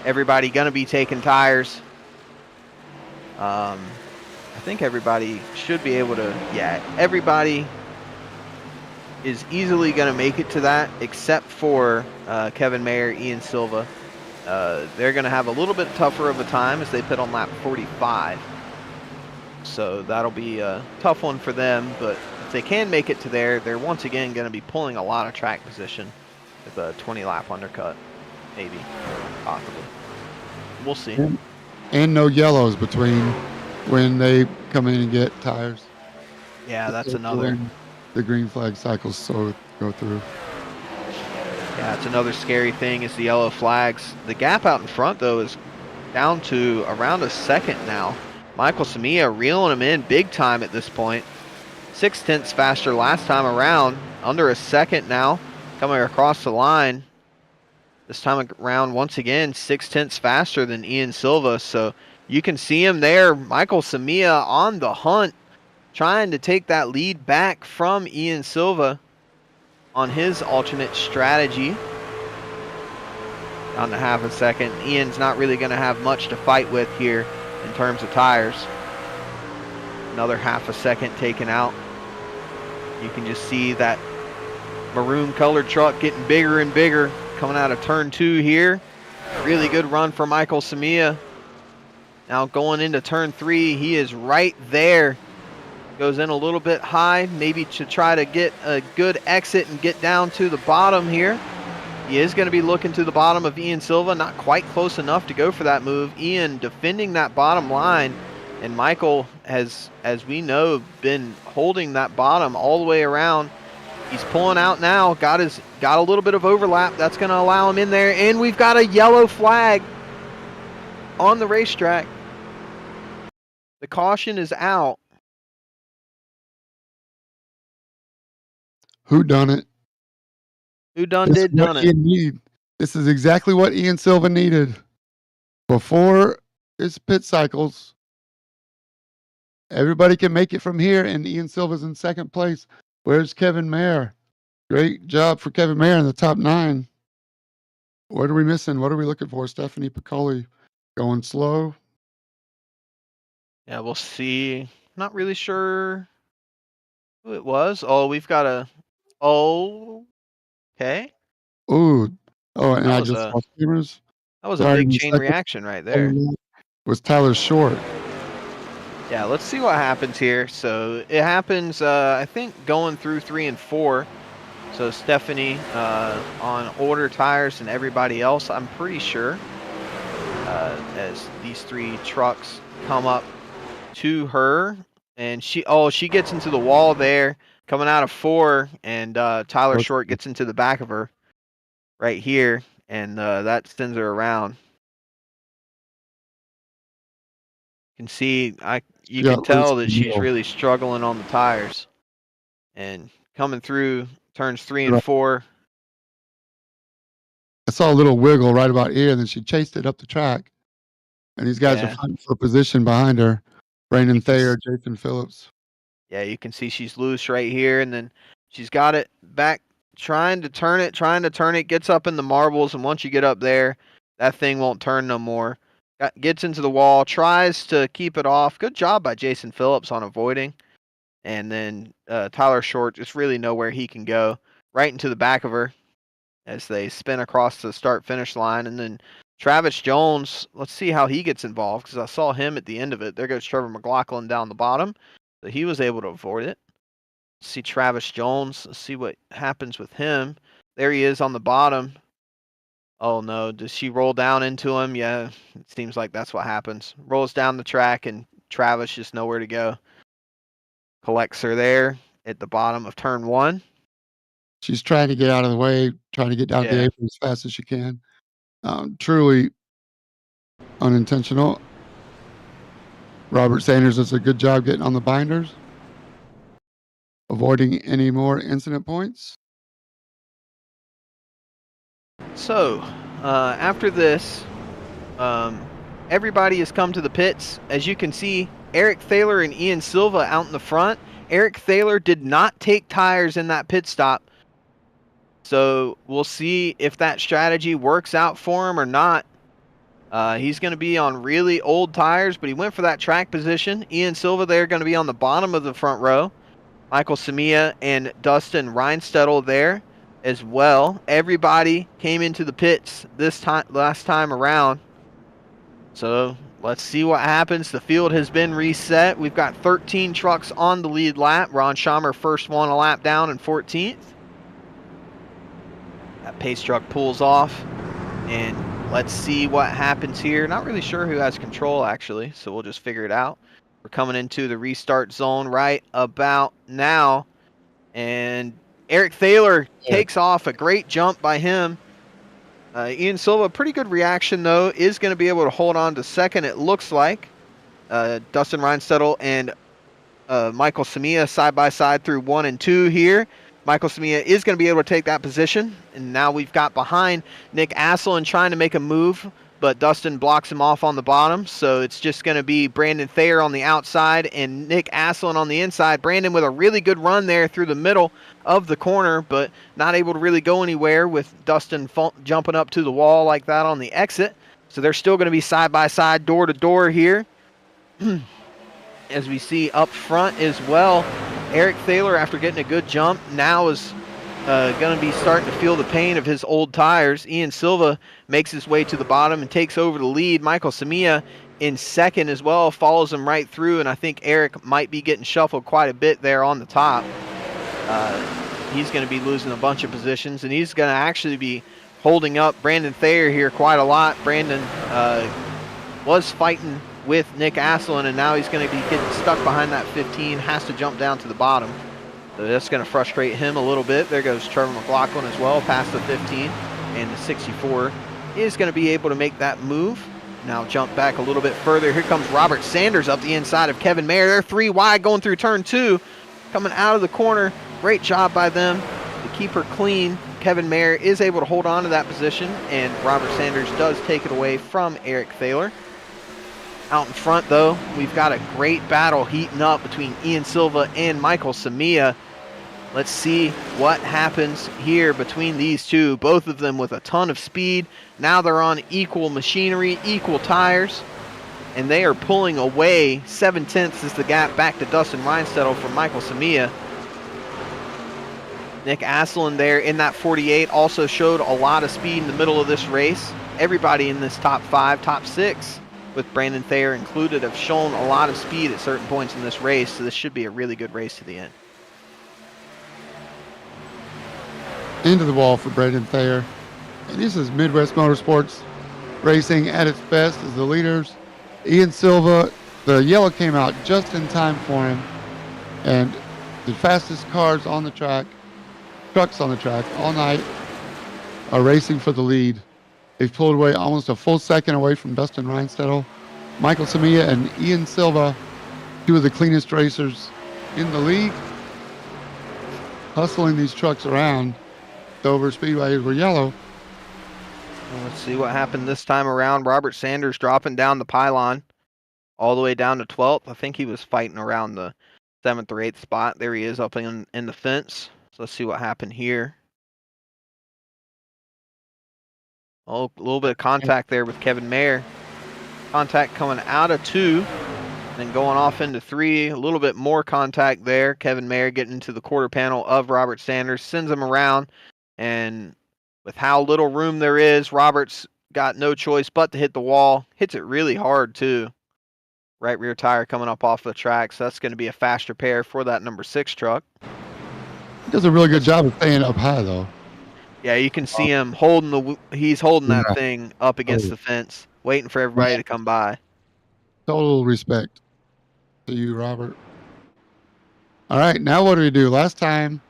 Everybody going to be taking tires. I think everybody should be able to, everybody is easily going to make it to that except for Kevin Mayer, Ian Silva. They're going to have a little bit tougher of a time as they pit on lap 45. So that'll be a tough one for them, but if they can make it to there, they're once again going to be pulling a lot of track position with a 20-lap undercut, maybe, possibly. We'll see. And no yellows between when they come in and get tires. Yeah, that's another. The green flag cycles so go through. Yeah, it's another scary thing is the yellow flags. The gap out in front, though, is down to around a second now. Michael Samia reeling him in big time at this point. 0.6 faster last time around. Under a second now coming across the line. This time around, once again, 0.6 faster than Ian Silva. So you can see him there. Michael Samia on the hunt, trying to take that lead back from Ian Silva on his alternate strategy. Down to half a second. Ian's not really going to have much to fight with here in terms of tires. Another half a second taken out. You can just see that maroon colored truck getting bigger and bigger coming out of turn 2 here. Really good run for Michael Samia Now going into turn 3, he is right there. Goes in a little bit high, maybe to try to get a good exit and get down to the bottom here. He is going to be looking to the bottom of Ian Silva, not quite close enough to go for that move. Ian defending that bottom line, and Michael has, as we know, been holding that bottom all the way around. He's pulling out now, got a little bit of overlap. That's going to allow him in there, and we've got a yellow flag on the racetrack. The caution is out. Who done it? Who done it? This is exactly what Ian Silva needed before his pit cycles. Everybody can make it from here, and Ian Silva's in second place. Where's Kevin Mayer? Great job for Kevin Mayer in the top 9. What are we missing? What are we looking for? Stephanie Piccoli going slow. Yeah, we'll see. Not really sure who it was. Oh, we've got a... Oh, okay. Ooh. Oh, and That I was just a- saw cameras. That was a Sorry, big the chain second reaction right there. Was Tyler Short. Yeah, let's see what happens here. So it happens, I think, going through 3 and 4. So Stephanie on older tires and everybody else, I'm pretty sure, as these 3 trucks come up to her, and she gets into the wall there, coming out of 4, and Tyler Short gets into the back of her right here, and that sends her around. You can see, you can tell that she's really struggling on the tires, and coming through turns 3 and 4. I saw a little wiggle right about here, and then she chased it up the track. And these guys are fighting for position behind her. Brandon Thayer, Jason Phillips. Yeah, you can see she's loose right here, and then she's got it back, trying to turn it, gets up in the marbles, and once you get up there, that thing won't turn no more. Gets into the wall, tries to keep it off. Good job by Jason Phillips on avoiding. And then Tyler Short just really know where he can go. Right into the back of her as they spin across the start-finish line. And then Travis Jones, let's see how he gets involved, because I saw him at the end of it. There goes Trevor McLaughlin down the bottom. So he was able to avoid it. Let's see Travis Jones. Let's see what happens with him. There he is on the bottom. Oh no, does she roll down into him? Yeah, it seems like that's what happens. Rolls down the track, and Travis just nowhere to go. Collects her there at the bottom of turn 1. She's trying to get out of the way, trying to get down the apron as fast as she can. Truly unintentional. Robert Sanders does a good job getting on the binders, avoiding any more incident points. So, after this, everybody has come to the pits. As you can see, Eric Thaler and Ian Silva out in the front. Eric Thaler did not take tires in that pit stop. So we'll see if that strategy works out for him or not. He's going to be on really old tires, but he went for that track position. Ian Silva there going to be on the bottom of the front row. Michael Samia and Dustin Reinstettel there as well. Everybody came into the pits last time around. So let's see what happens. The field has been reset. We've got 13 trucks on the lead lap. Ron Schaumer first one a lap down in 14th. That pace truck pulls off, and let's see what happens here. Not really sure who has control, actually, so we'll just figure it out. We're coming into the restart zone right about now, and Eric Thaler takes off. A great jump by him. Ian Silva, pretty good reaction, though, is going to be able to hold on to second, it looks like. Dustin Reinstettel and Michael Samia side by side through 1 and 2 here. Michael Samia is going to be able to take that position. And now we've got behind Nick Asselin trying to make a move, but Dustin blocks him off on the bottom. So it's just going to be Brandon Thayer on the outside and Nick Asselin on the inside. Brandon with a really good run there through the middle of the corner, but not able to really go anywhere with Dustin jumping up to the wall like that on the exit. So they're still going to be side by side, door to door here. As we see up front as well, Eric Thaler, after getting a good jump, now is going to be starting to feel the pain of his old tires. Ian Silva makes his way to the bottom and takes over the lead. Michael Samia in second as well, follows him right through, and I think Eric might be getting shuffled quite a bit there on the top. He's going to be losing a bunch of positions, and he's going to actually be holding up Brandon Thayer here quite a lot. Brandon was fighting with Nick Asselin, and now he's going to be getting stuck behind that 15, has to jump down to the bottom. So that's going to frustrate him a little bit. There goes Trevor McLaughlin as well, past the 15, and the 64 is going to be able to make that move. Now jump back a little bit further. Here comes Robert Sanders up the inside of Kevin Mayer. They're 3 wide going through turn 2, coming out of the corner. Great job by them to keep her clean. Kevin Mayer is able to hold on to that position, and Robert Sanders does take it away from Eric Thaler. Out in front, though, we've got a great battle heating up between Ian Silva and Michael Samia. Let's see what happens here between these two. Both of them with a ton of speed. Now they're on equal machinery, equal tires, and they are pulling away. 7/10 is the gap back to Dustin Reinstedel from Michael Samia. Nick Asselin there in that 48 also showed a lot of speed in the middle of this race. Everybody in this top 5, top 6, with Brandon Thayer included, have shown a lot of speed at certain points in this race, so this should be a really good race to the end. Into the wall for Brandon Thayer. And this is Midwest Motorsports racing at its best as the leaders. Ian Silva, the yellow came out just in time for him, and the fastest cars on the track, trucks on the track all night, are racing for the lead. They've pulled away almost a full second away from Dustin Reinstedel. Michael Samia and Ian Silva, 2 of the cleanest racers in the league, hustling these trucks around. Dover Speedway were yellow. Well, let's see what happened this time around. Robert Sanders dropping down the pylon all the way down to 12th. I think he was fighting around the 7th or 8th spot. There he is up in the fence. So let's see what happened here. Oh, a little bit of contact there with Kevin Mayer. Contact coming out of 2, then going off into 3. A little bit more contact there. Kevin Mayer getting into the quarter panel of Robert Sanders, sends him around, and with how little room there is, Robert's got no choice but to hit the wall. Hits it really hard, too. Right rear tire coming up off the track, so that's going to be a fast repair for that number 6 truck. He does a really good job of staying up high, though. Yeah, you can see him holding that thing up against the fence, waiting for everybody to come by. Total respect to you, Robert. All right, now what do we do? Last time,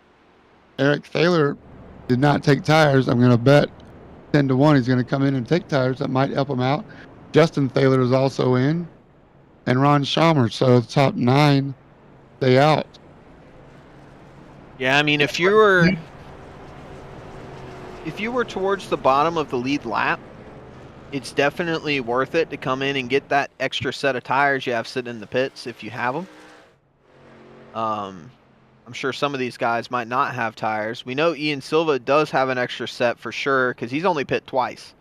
Eric Thaler did not take tires. I'm going to bet 10-1 he's going to come in and take tires. That might help him out. Justin Thaler is also in, and Ron Schaumer. So the top 9 stay out. Yeah, I mean, if you were towards the bottom of the lead lap, it's definitely worth it to come in and get that extra set of tires you have sitting in the pits if you have them. I'm sure some of these guys might not have tires. We know Ian Silva does have an extra set for sure because he's only pit twice.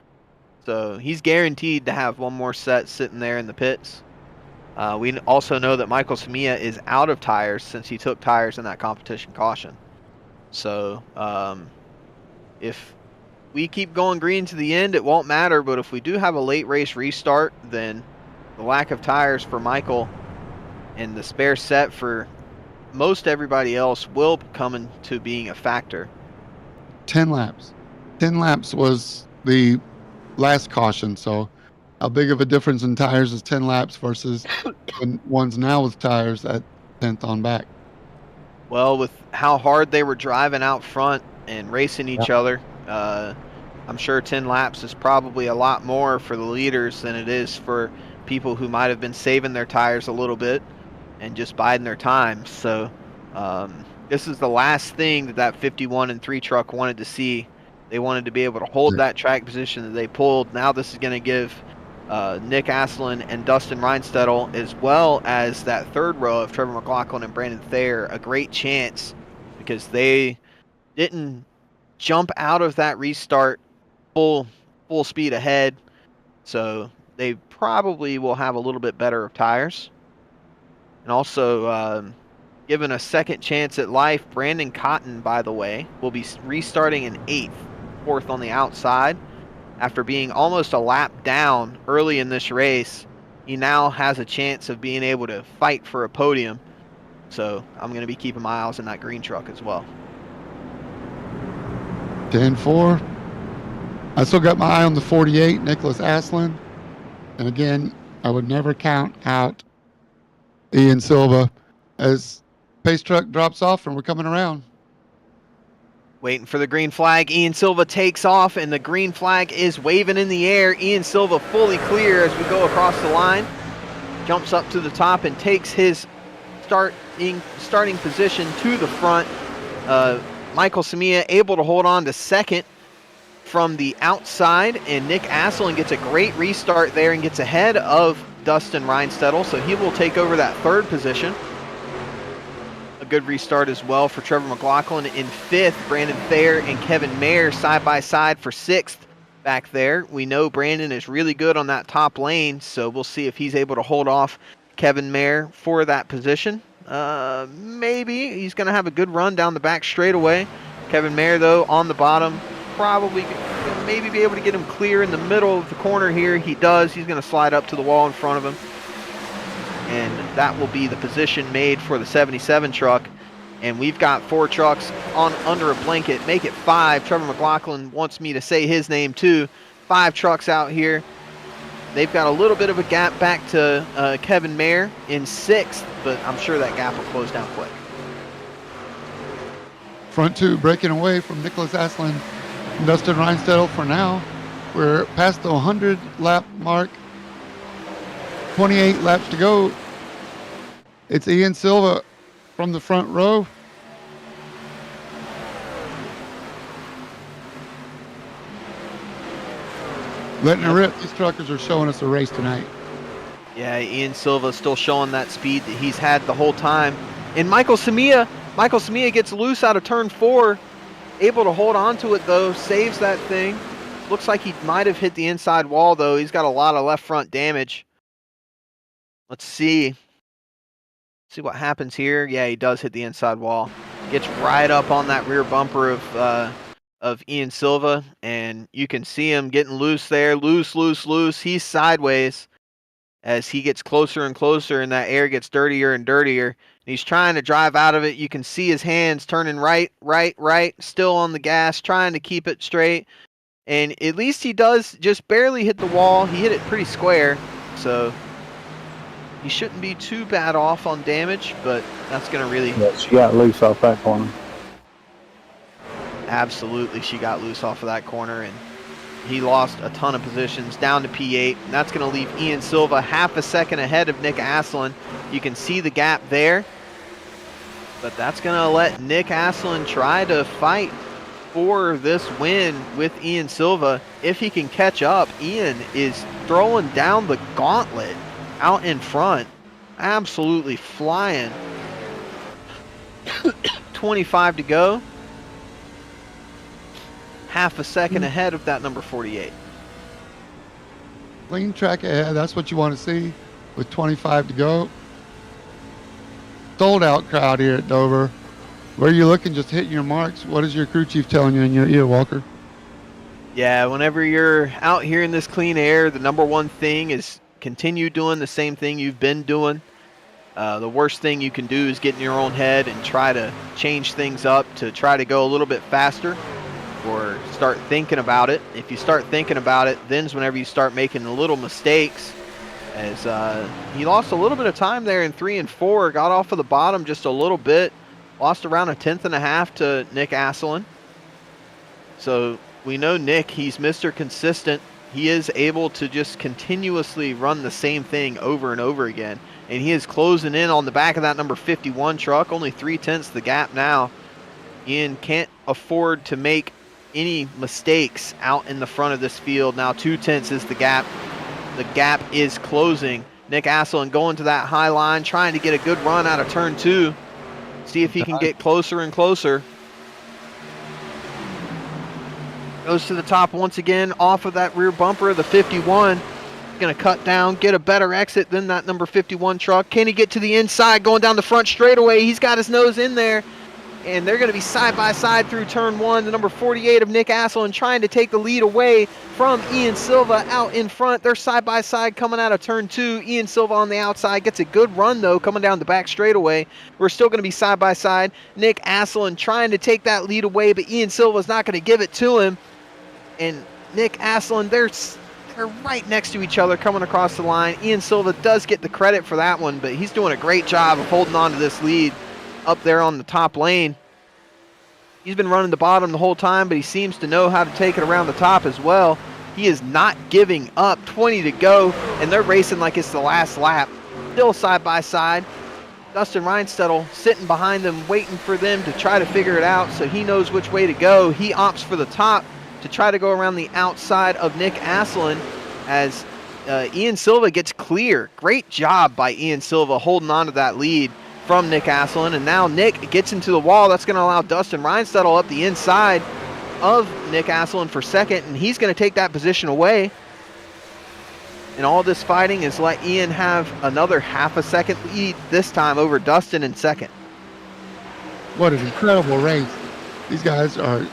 So he's guaranteed to have one more set sitting there in the pits. We also know that Michael Samia is out of tires since he took tires in that competition caution. So if we keep going green to the end, it won't matter. But if we do have a late race restart, then the lack of tires for Michael and the spare set for most everybody else will come into being a factor. 10 laps. 10 laps was the last caution. So how big of a difference in tires is 10 laps versus the ones now with tires at 10th on back? Well, with how hard they were driving out front and racing each other, I'm sure 10 laps is probably a lot more for the leaders than it is for people who might have been saving their tires a little bit and just biding their time. So this is the last thing that 51 and 3 truck wanted to see. They wanted to be able to hold that track position that they pulled. Now this is going to give Nick Asselin and Dustin Reinstedel, as well as that 3rd row of Trevor McLaughlin and Brandon Thayer, a great chance because they didn't jump out of that restart full speed ahead. So they probably will have a little bit better of tires. And also, given a second chance at life, Brandon Cotton, by the way, will be restarting in 8th, 4th on the outside. After being almost a lap down early in this race, he now has a chance of being able to fight for a podium. So I'm going to be keeping my eyes on that green truck as well. 10-4. I still got my eye on the 48, Nicholas Aslin. And again, I would never count out Ian Silva as pace truck drops off and we're coming around. Waiting for the green flag. Ian Silva takes off, and the green flag is waving in the air. Ian Silva fully clear as we go across the line. Jumps up to the top and takes his starting position to the front. Michael Samia able to hold on to second from the outside, and Nick Aslin gets a great restart there and gets ahead of Dustin Reinstedel, so he will take over that third position. A good restart as well for Trevor McLaughlin in fifth. Brandon Thayer and Kevin Mayer side by side for sixth back there. We know Brandon is really good on that top lane, so we'll see if he's able to hold off Kevin Mayer for that position. Maybe he's going to have a good run down the back straightaway. Kevin Mayer, though, on the bottom, probably maybe be able to get him clear in the middle of the corner here. He does. He's going to slide up to the wall in front of him. And that will be the position made for the 77 truck. And we've got 4 trucks on under a blanket. Make it 5. Trevor McLaughlin wants me to say his name too. 5 trucks out here. They've got a little bit of a gap back to Kevin Mayer in 6th, but I'm sure that gap will close down quick. Front 2 breaking away from Nicholas Aslin and Dustin Reinstedel for now. We're past the 100 lap mark. 28 laps to go. It's Ian Silva from the front row. Letting it rip. These truckers are showing us a race tonight. Yeah, Ian Silva still showing that speed that he's had the whole time. And Michael Samia gets loose out of turn 4. Able to hold on to it, though. Saves that thing. Looks like he might have hit the inside wall, though. He's got a lot of left front damage. Let's see. See what happens here. Yeah, he does hit the inside wall. Gets right up on that rear bumper of Ian Silva, and you can see him getting loose there. Loose. He's sideways as he gets closer and closer, and that air gets dirtier and dirtier. He's trying to drive out of it. You can see his hands turning right, still on the gas, trying to keep it straight. And at least he does just barely hit the wall. He hit it pretty square, so he shouldn't be too bad off on damage, but that's going to really... Yeah, she got loose off that corner. Absolutely, she got loose off of that corner, and he lost a ton of positions down to P8. And that's going to leave Ian Silva half a second ahead of Nick Aslin. You can see the gap there, but that's going to let Nick Aslin try to fight for this win with Ian Silva. If he can catch up, Ian is throwing down the gauntlet out in front, absolutely flying. 25 to go. Half a second ahead of that number 48. Clean track ahead. That's what you want to see with 25 to go. Sold out crowd here at Dover. Where are you looking? Just hitting your marks. What is your crew chief telling you in your ear, Walker? Yeah, whenever you're out here in this clean air, the number one thing is continue doing the same thing you've been doing. The worst thing you can do is get in your own head and try to change things up to try to go a little bit faster or start thinking about it. If you start thinking about it, then's whenever you start making the little mistakes. As he lost a little bit of time there in 3 and 4, got off of the bottom just a little bit, lost around a 10th to Nick Aslin. So we know Nick, he's Mr. Consistent. He is able to just continuously run the same thing over and over again. And he is closing in on the back of that number 51 truck, only 3/10 the gap now. Ian can't afford to make any mistakes out in the front of this field. Now 2/10 is the gap. The gap is closing. Nick Aslin going to that high line, trying to get a good run out of turn 2. See if he can get closer and closer. Goes to the top once again off of that rear bumper of the 51. Going to cut down, get a better exit than that number 51 truck. Can he get to the inside going down the front straightaway? He's got his nose in there. And they're going to be side by side through turn 1. The number 48 of Nick Asselin trying to take the lead away from Ian Silva out in front. They're side by side coming out of turn 2. Ian Silva on the outside gets a good run though coming down the back straightaway. We're still going to be side by side. Nick Asselin trying to take that lead away, but Ian Silva's not going to give it to him. And Nick Asselin, they're right next to each other coming across the line. Ian Silva does get the credit for that one, but he's doing a great job of holding on to this lead up there on the top lane. He's been running the bottom the whole time, but he seems to know how to take it around the top as well. He is not giving up. 20 to go, and they're racing like it's the last lap. Still side by side. Dustin Reinstedel sitting behind them, waiting for them to try to figure it out, so he knows which way to go. He opts for the top to try to go around the outside of Nick Asselin as Ian Silva gets clear. Great job by Ian Silva holding on to that lead from Nick Asselin, and now Nick gets into the wall. That's going to allow Dustin Reinstedel up the inside of Nick Asselin for second, and he's going to take that position away. And all this fighting is let Ian have another half a second lead, this time over Dustin in second. What an incredible race. These guys are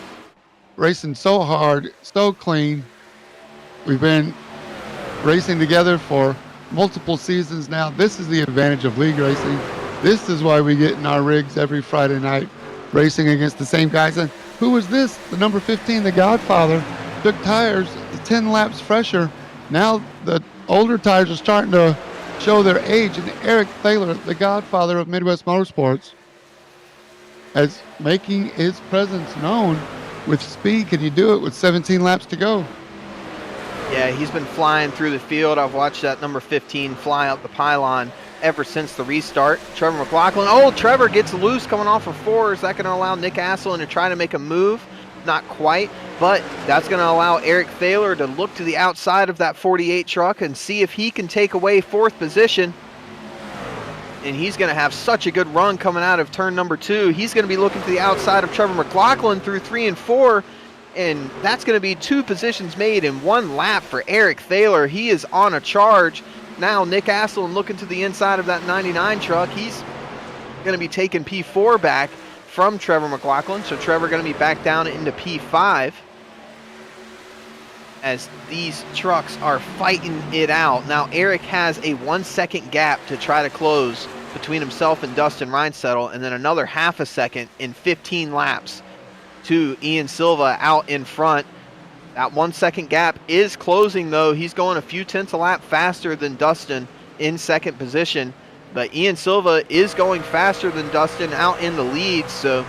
racing so hard, so clean. We've been racing together for multiple seasons now. This is the advantage of league racing. This is why we get in our rigs every Friday night, racing against the same guys. And who was this? The number 15, the Godfather, took tires 10 laps fresher. Now the older tires are starting to show their age. And Eric Thaler, the Godfather of Midwest Motorsports, is making his presence known with speed. Can you do it with 17 laps to go? Yeah, he's been flying through the field. I've watched that number 15 fly up the pylon ever since the restart. Trevor McLaughlin. Oh, Trevor gets loose coming off of 4. Is that going to allow Nick Asselin to try to make a move? Not quite, but that's going to allow Eric Thaler to look to the outside of that 48 truck and see if he can take away 4th position. And he's going to have such a good run coming out of turn number 2. He's going to be looking to the outside of Trevor McLaughlin through 3 and 4. And that's going to be 2 positions made in 1 lap for Eric Thaler. He is on a charge. Now Nick Asselin looking to the inside of that 99 truck. He's going to be taking P4 back from Trevor McLaughlin. So Trevor going to be back down into P5 as these trucks are fighting it out. Now Eric has a 1 second gap to try to close between himself and Dustin Reinstedel, and then another half a second in 15 laps to Ian Silva out in front. That 1 second gap is closing though. He's going a few tenths a lap faster than Dustin in second position, but Ian Silva is going faster than Dustin out in the lead, so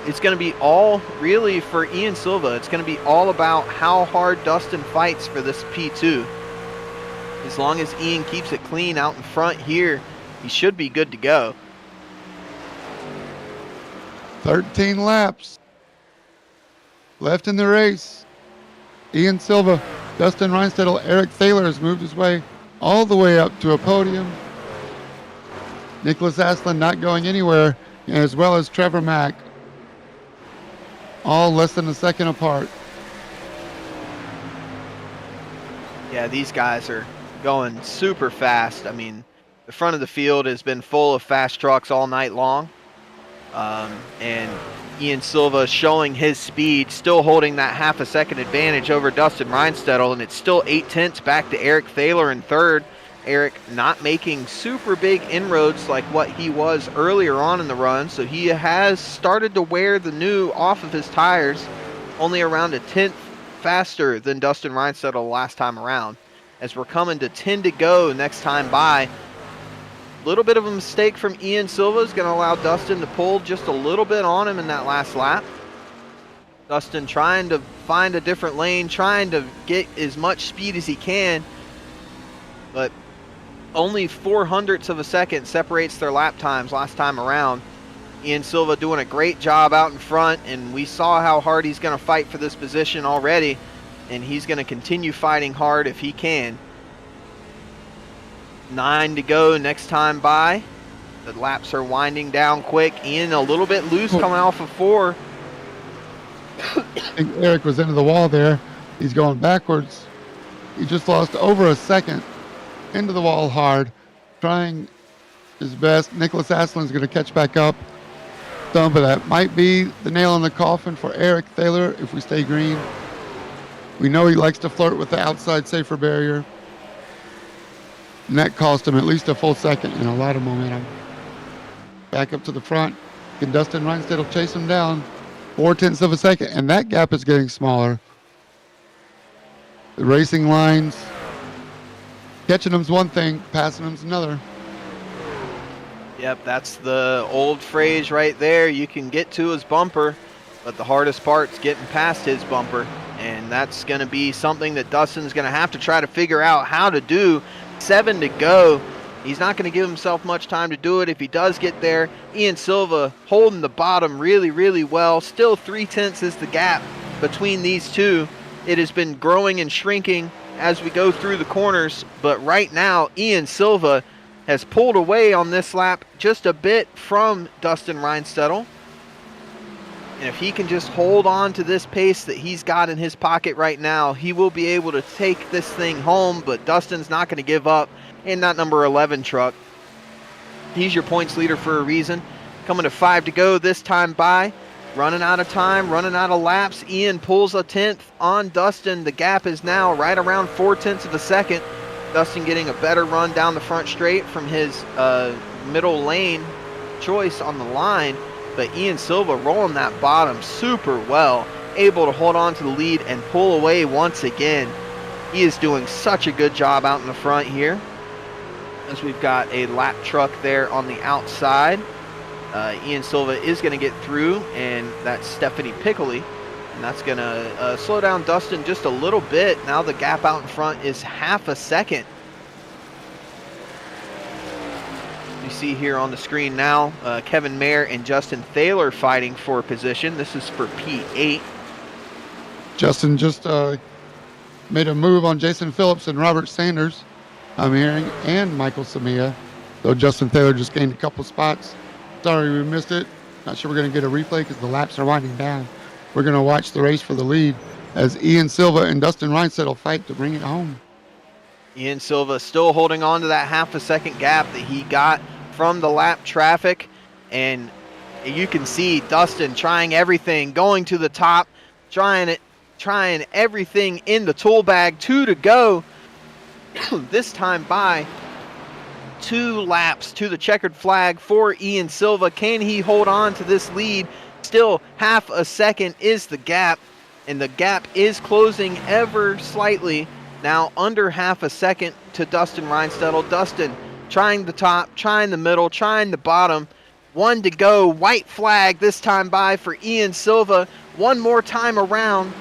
it's going to be all really for Ian Silva. It's going to be all about how hard Dustin fights for this P2. As long as Ian keeps it clean out in front here, he should be good to go. 13 laps left in the race. Ian Silva, Dustin Reinstedel, Eric Thaler has moved his way all the way up to a podium. Nicholas Asselin not going anywhere, as well as Trevor Mack. All less than a second apart. Yeah, these guys are going super fast. I mean, the front of the field has been full of fast trucks all night long. And Ian Silva showing his speed, still holding that half a second advantage over Dustin Reinstedel, and it's still 8 tenths back to Eric Thaler in third. Eric not making super big inroads like what he was earlier on in the run, so he has started to wear the new off of his tires, only around a tenth faster than Dustin Reinstedel last time around. As we're coming to 10 to go next time by, little bit of a mistake from Ian Silva is going to allow Dustin to pull just a little bit on him in that last lap. Dustin trying to find a different lane, trying to get as much speed as he can, but only 0.04 of a second separates their lap times last time around. Ian Silva doing a great job out in front, and we saw how hard he's going to fight for this position already, and he's going to continue fighting hard if he can. 9 to go next time by. The laps are winding down quick. Ian a little bit loose coming off of 4. I think Eric was into the wall there. He's going backwards. He just lost over a second into the wall hard, trying his best. Nicholas Asselin's going to catch back up. Some of that might be the nail in the coffin for Eric Thaler if we stay green. We know he likes to flirt with the outside safer barrier. And that cost him at least a full second and a lot of momentum. Back up to the front. Can Dustin Reinstedt chase him down? 0.4 of a second, and that gap is getting smaller. The racing lines, catching them's one thing, passing them's another. Yep, that's the old phrase right there. You can get to his bumper, but the hardest part's getting past his bumper. And that's going to be something that Dustin's going to have to try to figure out how to do. 7 to go. He's not going to give himself much time to do it if he does get there. Ian Silva holding the bottom really, really well. Still 0.3 is the gap between these two. It has been growing and shrinking as we go through the corners, but right now Ian Silva has pulled away on this lap just a bit from Dustin Reinstedt. And if he can just hold on to this pace that he's got in his pocket right now, he will be able to take this thing home, but Dustin's not going to give up in that number 11 truck. He's your points leader for a reason. Coming to 5 to go this time by. Running out of time, running out of laps. Ian pulls a 10th on Dustin. The gap is now right around 0.4 of a second. Dustin getting a better run down the front straight from his middle lane choice on the line. But Ian Silva rolling that bottom super well. Able to hold on to the lead and pull away once again. He is doing such a good job out in the front here. As we've got a lap truck there on the outside. Ian Silva is going to get through, and that's Stephanie Piccoli. And that's going to slow down Dustin just a little bit. Now the gap out in front is 0.5 second. You see here on the screen now, Kevin Mayer and Justin Thaler fighting for position. This is for P8. Justin just made a move on Jason Phillips and Robert Sanders, I'm hearing, and Michael Samia. So Justin Thaler just gained a couple spots. Sorry we missed it. Not sure we're going to get a replay because the laps are winding down. We're going to watch the race for the lead as Ian Silva and Dustin Reinstedt will fight to bring it home. Ian Silva still holding on to that 0.5 second gap that he got from the lap traffic. And you can see Dustin trying everything, going to the top, trying everything in the tool bag. 2 to go. This time by 2 laps to the checkered flag for Ian Silva. Can he hold on to this lead? Still 0.5 second is the gap, and the gap is closing ever slightly. Now under 0.5 second to Dustin Reinstedt. Dustin trying the top, trying the middle, trying the bottom. 1 to go. White flag this time by for Ian Silva. One more time around.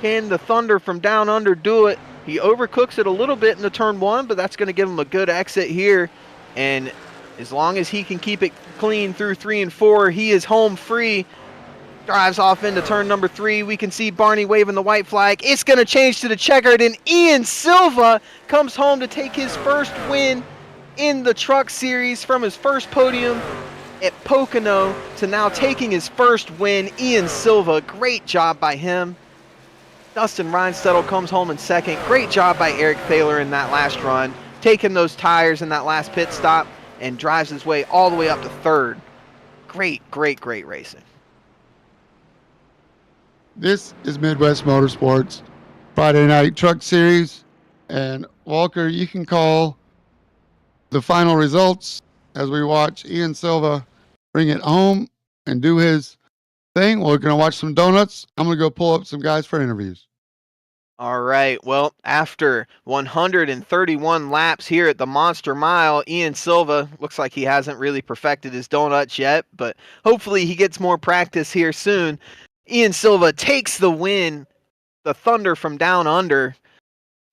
Can the Thunder from down under do it? He overcooks it a little bit in the turn 1, but that's going to give him a good exit here. And as long as he can keep it clean through 3 and 4, he is home free. Drives off into turn number 3. We can see Barney waving the white flag. It's going to change to the checkered, and Ian Silva comes home to take his first win in the Truck Series from his first podium at Pocono to now taking his first win. Ian Silva, great job by him. Dustin Reinstedt comes home in second. Great job by Eric Thaler in that last run, taking those tires in that last pit stop and drives his way all the way up to third. Great, great, great racing. This is Midwest Motorsports Friday Night Truck Series. And Walker, you can call the final results as we watch Ian Silva bring it home and do his thing. We're going to watch some donuts. I'm going to go pull up some guys for interviews. All right. Well, after 131 laps here at the Monster Mile, Ian Silva looks like he hasn't really perfected his donuts yet, but hopefully he gets more practice here soon. Ian Silva takes the win. The Thunder from down under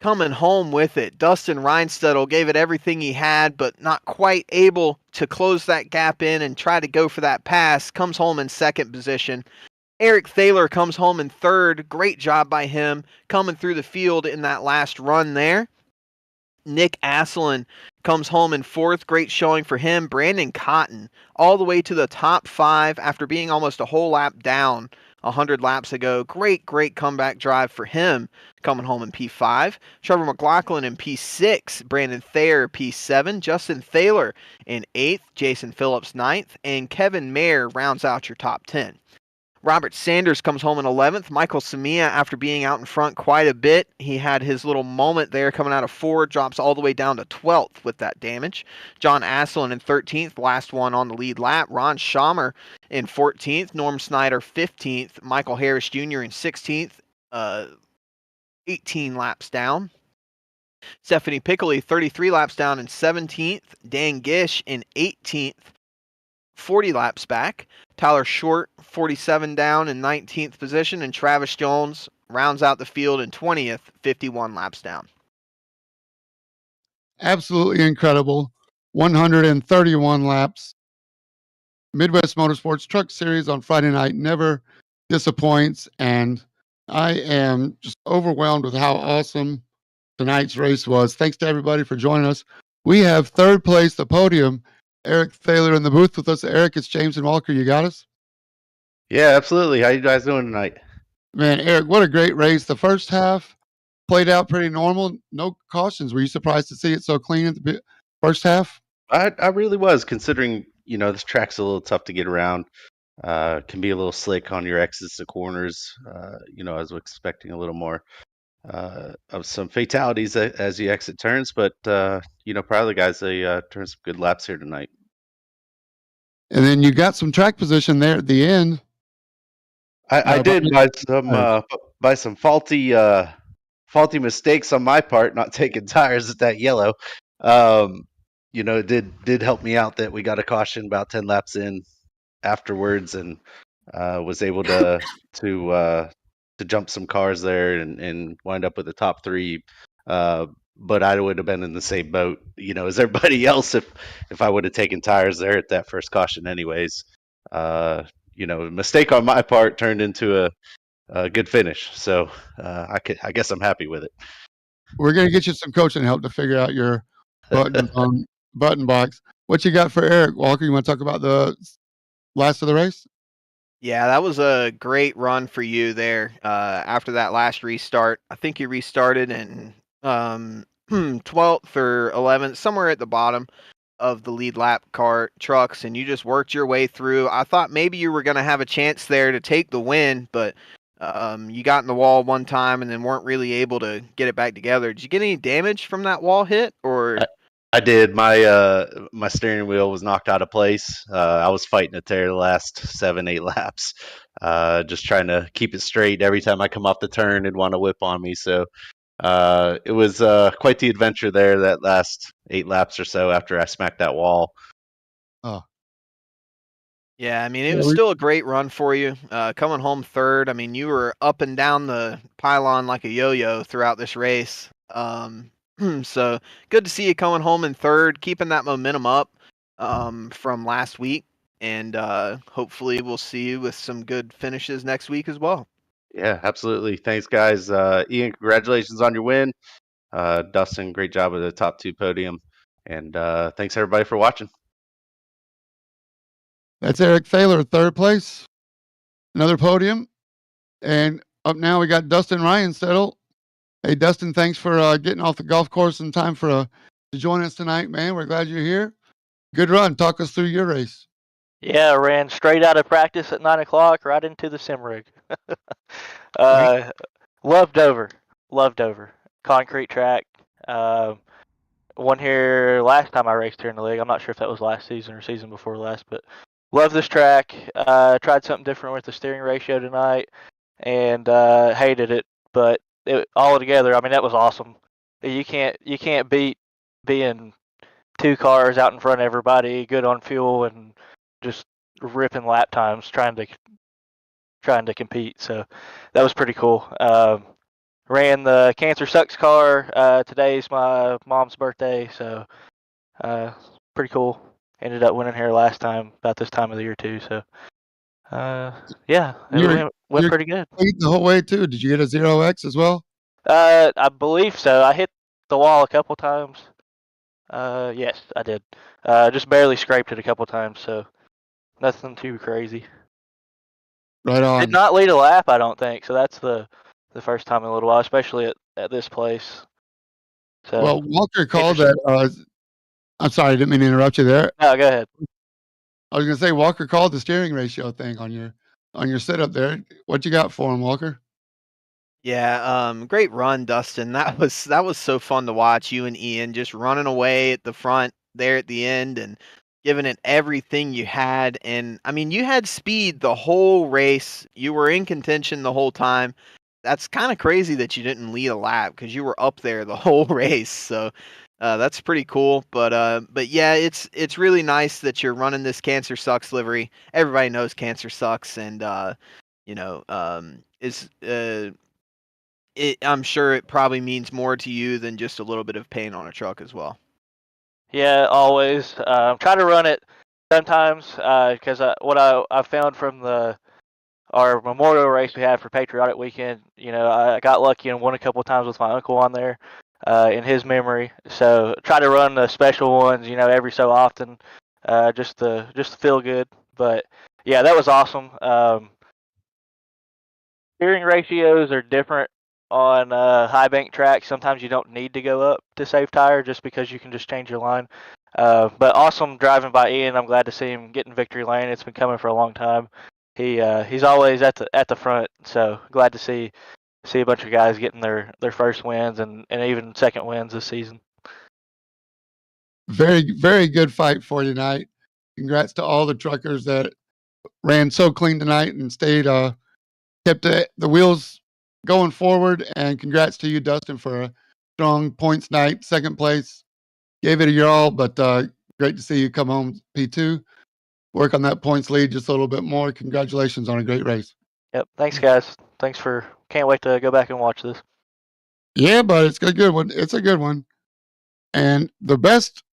coming home with it. Dustin Reinstedt gave it everything he had, but not quite able to close that gap in and try to go for that pass. Comes home in second position. Eric Thaler comes home in third. Great job by him coming through the field in that last run there. Nick Asselin comes home in fourth. Great showing for him. Brandon Cotton all the way to the top 5 after being almost a whole lap down 100 laps ago. Great comeback drive for him, coming home in P5. Trevor McLaughlin in P6. Brandon Thayer P7. Justin Thaler in 8th. Jason Phillips 9th. And Kevin Mayer rounds out your top 10. Robert Sanders comes home in 11th. Michael Samia, after being out in front quite a bit, he had his little moment there coming out of 4, drops all the way down to 12th with that damage. John Asselin in 13th, last one on the lead lap. Ron Schaumer in 14th. Norm Snyder 15th. Michael Harris Jr. in 16th, 18 laps down. Stephanie Piccoli 33 laps down in 17th. Dan Gish in 18th. 40 laps back. Tyler Short, 47 down in 19th position, and Travis Jones rounds out the field in 20th, 51 laps down. Absolutely incredible. 131 laps. Midwest Motorsports Truck Series on Friday night never disappoints, and I am just overwhelmed with how awesome tonight's race was. Thanks to everybody for joining us. We have third place, the podium, Eric Thaler in the booth with us. Eric, it's James and Walker. You got us? Yeah, absolutely. How you guys doing tonight? Man, Eric, what a great race. The first half played out pretty normal. No cautions. Were you surprised to see it so clean at the first half? I really was, considering, this track's a little tough to get around. Can be a little slick on your exits to corners. I was expecting a little more of some fatalities as you exit turns, but proud of the guys. They turned some good laps here tonight. And then you got some track position there at the end. I did by some faulty mistakes on my part, not taking tires at that yellow. It did help me out that we got a caution about 10 laps in afterwards, and was able to jump some cars there and wind up with the top 3. But I would have been in the same boat, as everybody else if I would have taken tires there at that first caution anyways. A mistake on my part turned into a good finish. So I guess I'm happy with it. We're going to get you some coaching help to figure out your buttons on button box. What you got for Eric Walker? You want to talk about the last of the race? Yeah, that was a great run for you there. After that last restart, I think you restarted in 12th or 11th, somewhere at the bottom of the lead lap trucks, and you just worked your way through. I thought maybe you were going to have a chance there to take the win, but you got in the wall one time and then weren't really able to get it back together. Did you get any damage from that wall hit, or? I did. My steering wheel was knocked out of place. I was fighting it there the last 7-8 laps, just trying to keep it straight. Every time I come off the turn, it'd want to whip on me. So it was quite the adventure there that last 8 laps or so after I smacked that wall. Oh. Yeah, I mean, it was still a great run for you. Coming home third, I mean, you were up and down the pylon like a yo-yo throughout this race. So good to see you coming home in third, keeping that momentum up from last week. And hopefully we'll see you with some good finishes next week as well. Yeah, absolutely. Thanks, guys. Ian, congratulations on your win. Dustin, great job with the top 2 podium. And thanks, everybody, for watching. That's Eric Thaler, third place. Another podium. And up now we got Dustin Ryan settled. Hey, Dustin, thanks for getting off the golf course in time to join us tonight, man. We're glad you're here. Good run. Talk us through your race. Yeah, I ran straight out of practice at 9 o'clock, right into the sim rig. Loved Dover. Concrete track. Won here last time I raced here in the league. I'm not sure if that was last season or season before last, but love this track. Tried something different with the steering ratio tonight, and hated it. But all together, I mean, that was awesome. You can't beat being 2 cars out in front of everybody, good on fuel, and just ripping lap times, trying to compete. So that was pretty cool. Ran the Cancer Sucks car. Today's my mom's birthday, so pretty cool. Ended up winning here last time, about this time of the year too. So yeah, it went pretty good. The whole way too. Did you get a 0X as well? I believe so. I hit the wall a couple times. Yes, I did. Just barely scraped it a couple times, so nothing too crazy. Right on. Did not lead a lap, I don't think. So that's the first time in a little while, especially at this place. So Well, Walker called that. I'm sorry, I didn't mean to interrupt you there. No, go ahead. I was going to say Walker called the steering ratio thing on your setup there. What you got for him, Walker? Yeah, great run, Dustin. That was so fun to watch. You and Ian just running away at the front there at the end and giving it everything you had. And I mean, you had speed the whole race. You were in contention the whole time. That's kind of crazy that you didn't lead a lap because you were up there the whole race. So that's pretty cool. But yeah, it's really nice that you're running this Cancer Sucks livery. Everybody knows Cancer Sucks, and is I'm sure it probably means more to you than just a little bit of paint on a truck as well. Yeah, always. Try to run it sometimes because what I found from our memorial race we had for Patriotic Weekend, I got lucky and won a couple of times with my uncle on there in his memory. So try to run the special ones, every so often, just to feel good. But yeah, that was awesome. Steering ratios are different on high bank tracks. Sometimes you don't need to go up to save tire just because you can just change your line. But awesome driving by Ian. I'm glad to see him getting victory lane. It's been coming for a long time. He's always at the front, so glad to see a bunch of guys getting their first wins and even second wins this season. Very, very good fight for you tonight. Congrats to all the truckers that ran so clean tonight and kept the wheels going forward. And congrats to you, Dustin, for a strong points night, second place. Gave it a your all, but great to see you come home P2. Work on that points lead just a little bit more. Congratulations on a great race. Yep. Thanks, guys. Can't wait to go back and watch this. Yeah, but it's a good one. It's a good one. And the best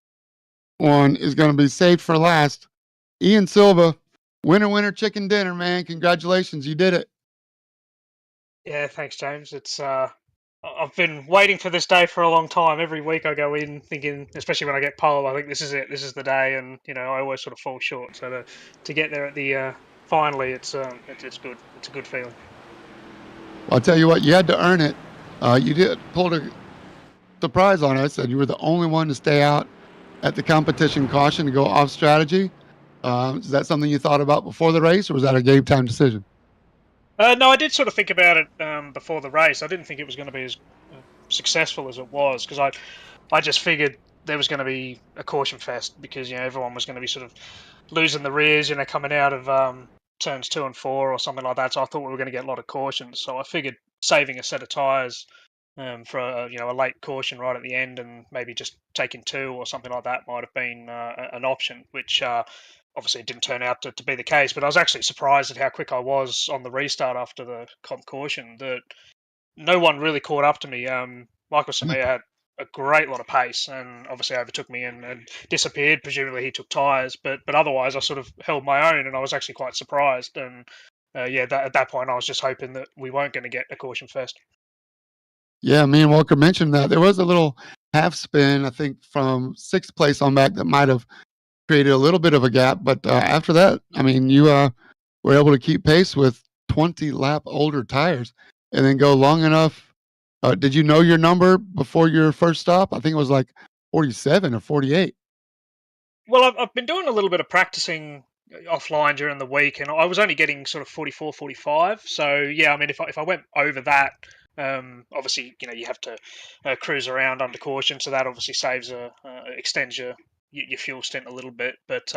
one is going to be saved for last. Ian Silva, winner, chicken dinner, man. Congratulations. You did it. Yeah, thanks, James. It's I've been waiting for this day for a long time. Every week I go in thinking, especially when I get pole, I think this is it. This is the day, and I always sort of fall short. So to get there at the finally, it's good. It's a good feeling. Well, I'll tell you what, you had to earn it. You pulled a surprise on us, and you were the only one to stay out at the competition caution to go off strategy. Is that something you thought about before the race, or was that a game time decision? No, I did sort of think about it before the race. I didn't think it was going to be as successful as it was because I just figured there was going to be a caution fest because everyone was going to be sort of losing the rears, coming out of turns 2 and 4 or something like that. So I thought we were going to get a lot of cautions. So I figured saving a set of tires for a late caution right at the end and maybe just taking 2 or something like that might have been an option, which obviously it didn't turn out to be the case. But I was actually surprised at how quick I was on the restart after the comp caution. That no one really caught up to me. Michael Samir had a great lot of pace and obviously overtook me and disappeared. Presumably he took tyres, but otherwise I sort of held my own and I was actually quite surprised. And at that point I was just hoping that we weren't going to get a caution fest. Yeah, me and Walker mentioned that. There was a little half spin, I think, from sixth place on back that might have created a little bit of a gap. But after that, I mean, you were able to keep pace with 20 lap older tires and then go long enough. Did you know your number before your first stop? I think it was like 47 or 48. Well, I've been doing a little bit of practicing offline during the week, and I was only getting sort of 44, 45. So yeah, I mean, if I went over that, obviously you have to cruise around under caution, so that obviously extends your fuel stint a little bit. But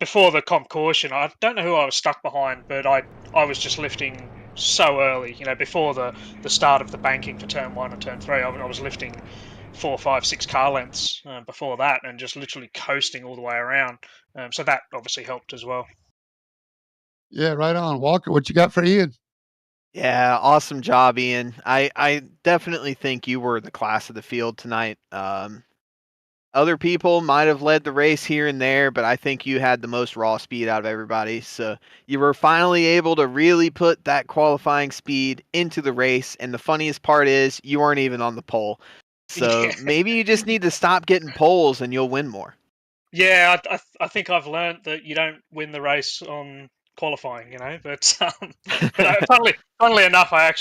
before the comp caution, I don't know who I was stuck behind, but I was just lifting so early. Before the start of the banking for turn 1 and turn 3, I was lifting 4, 5, 6 car lengths before that, and just literally coasting all the way around. So that obviously helped as well. Yeah, right on. Walker, what you got for Ian? Yeah, awesome job, Ian. I definitely think you were the class of the field tonight. Other people might have led the race here and there, but I think you had the most raw speed out of everybody. So you were finally able to really put that qualifying speed into the race. And the funniest part is you weren't even on the pole. So maybe you just need to stop getting poles and you'll win more. Yeah, I think I've learned that you don't win the race on qualifying, but funnily enough, I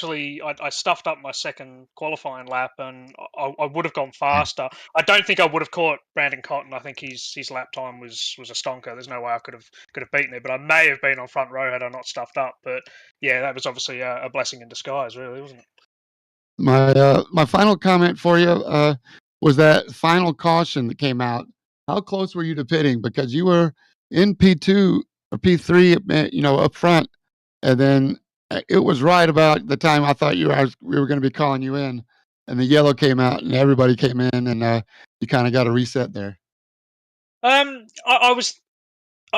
stuffed up my second qualifying lap, and I would have gone faster. I don't think I would have caught Brandon Cotton. I think his lap time was a stonker. There's no way I could have beaten it, but I may have been on front row had I not stuffed up. But yeah, that was obviously a blessing in disguise, really, wasn't it? My final comment for you was that final caution that came out. How close were you to pitting? Because you were in P2 or P3, up front, and then it was right about the time I thought we were going to be calling you in, and the yellow came out, and everybody came in, and you kind of got a reset there. I was.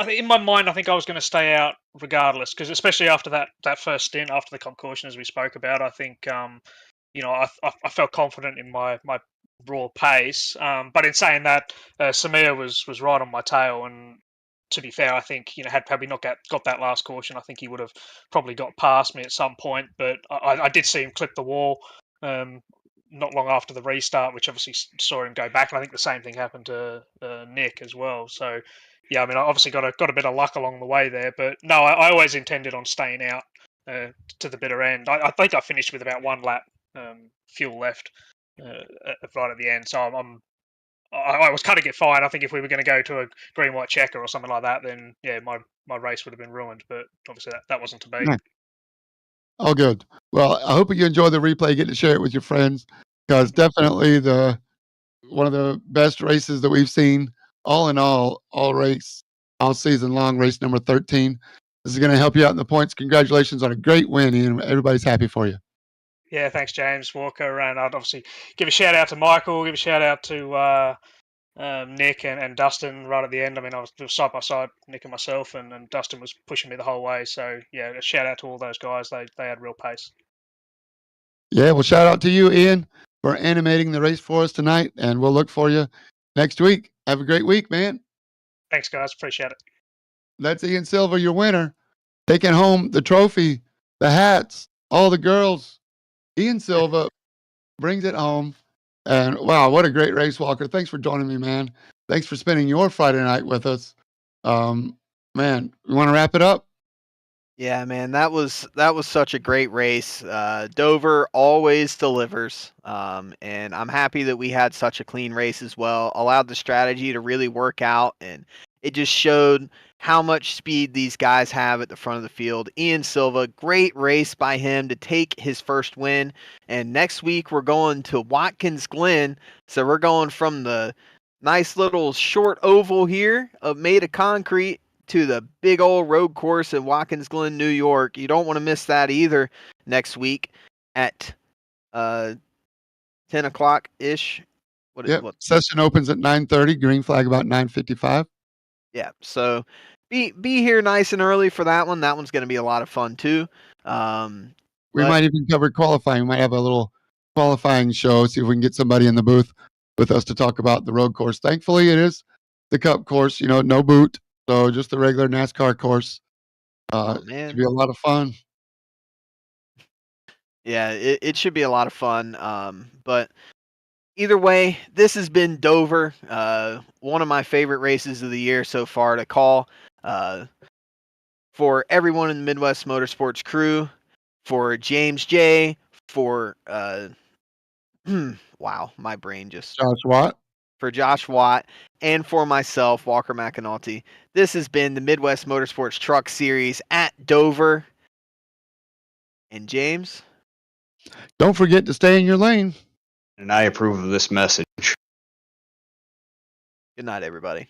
In my mind, I think I was going to stay out regardless, because especially after that first stint, after the comp caution, as we spoke about, I think I felt confident in my raw pace. But in saying that, Samir was right on my tail, and to be fair, I think had probably not got that last caution, I think he would have probably got past me at some point. But I did see him clip the wall not long after the restart, which obviously saw him go back, and I think the same thing happened to Nick as well. So yeah, I mean, I obviously got a bit of luck along the way there, but no, I always intended on staying out to the bitter end. I think I finished with about one lap fuel left right at the end, so I was cutting it fine. I think if we were going to go to a green white checker or something like that, then yeah, my race would have been ruined. But obviously that wasn't to be. Nice. Oh, good. Well, I hope you enjoy the replay. Get to share it with your friends, because definitely one of the best races that we've seen. All in all season long, race number 13. This is going to help you out in the points. Congratulations on a great win, Ian. Everybody's happy for you. Yeah, thanks, James Walker. And I'd obviously give a shout out to Michael, give a shout out to Nick and Dustin right at the end. I mean, I was side by side, Nick and myself, and Dustin was pushing me the whole way. So, yeah, a shout out to all those guys. They had real pace. Yeah, well, shout out to you, Ian, for animating the race for us tonight, and we'll look for you next week. Have a great week, man. Thanks, guys. Appreciate it. That's Ian Silva, your winner, taking home the trophy, the hats, all the girls. Ian Silva brings it home. And wow, what a great race, Walker. Thanks for joining me, man. Thanks for spending your Friday night with us. Man, you want to wrap it up? Yeah, man, that was such a great race. Dover always delivers, and I'm happy that we had such a clean race as well. Allowed the strategy to really work out, and it just showed how much speed these guys have at the front of the field. Ian Silva, great race by him to take his first win. And next week we're going to Watkins Glen, so we're going from the nice little short oval here made of concrete to the big old road course in Watkins Glen, New York. You don't want to miss that either next week at 10 o'clock ish. What session opens at 9:30, green flag about 9:55. Yeah, so be here nice and early for that one. That one's going to be a lot of fun too. We might even cover qualifying. We might have a little qualifying show, see if we can get somebody in the booth with us to talk about the road course. Thankfully, it is the Cup course, no boot. So just the regular NASCAR course. Man. It should be a lot of fun. Yeah, it should be a lot of fun. But either way, this has been Dover. One of my favorite races of the year so far to call. For everyone in the Midwest Motorsports crew, for James J, for wow, my brain just Josh Watt. For Josh Watt, and for myself, Walker McAnulty. This has been the Midwest Motorsports Truck Series at Dover. And James? Don't forget to stay in your lane. And I approve of this message. Good night, everybody.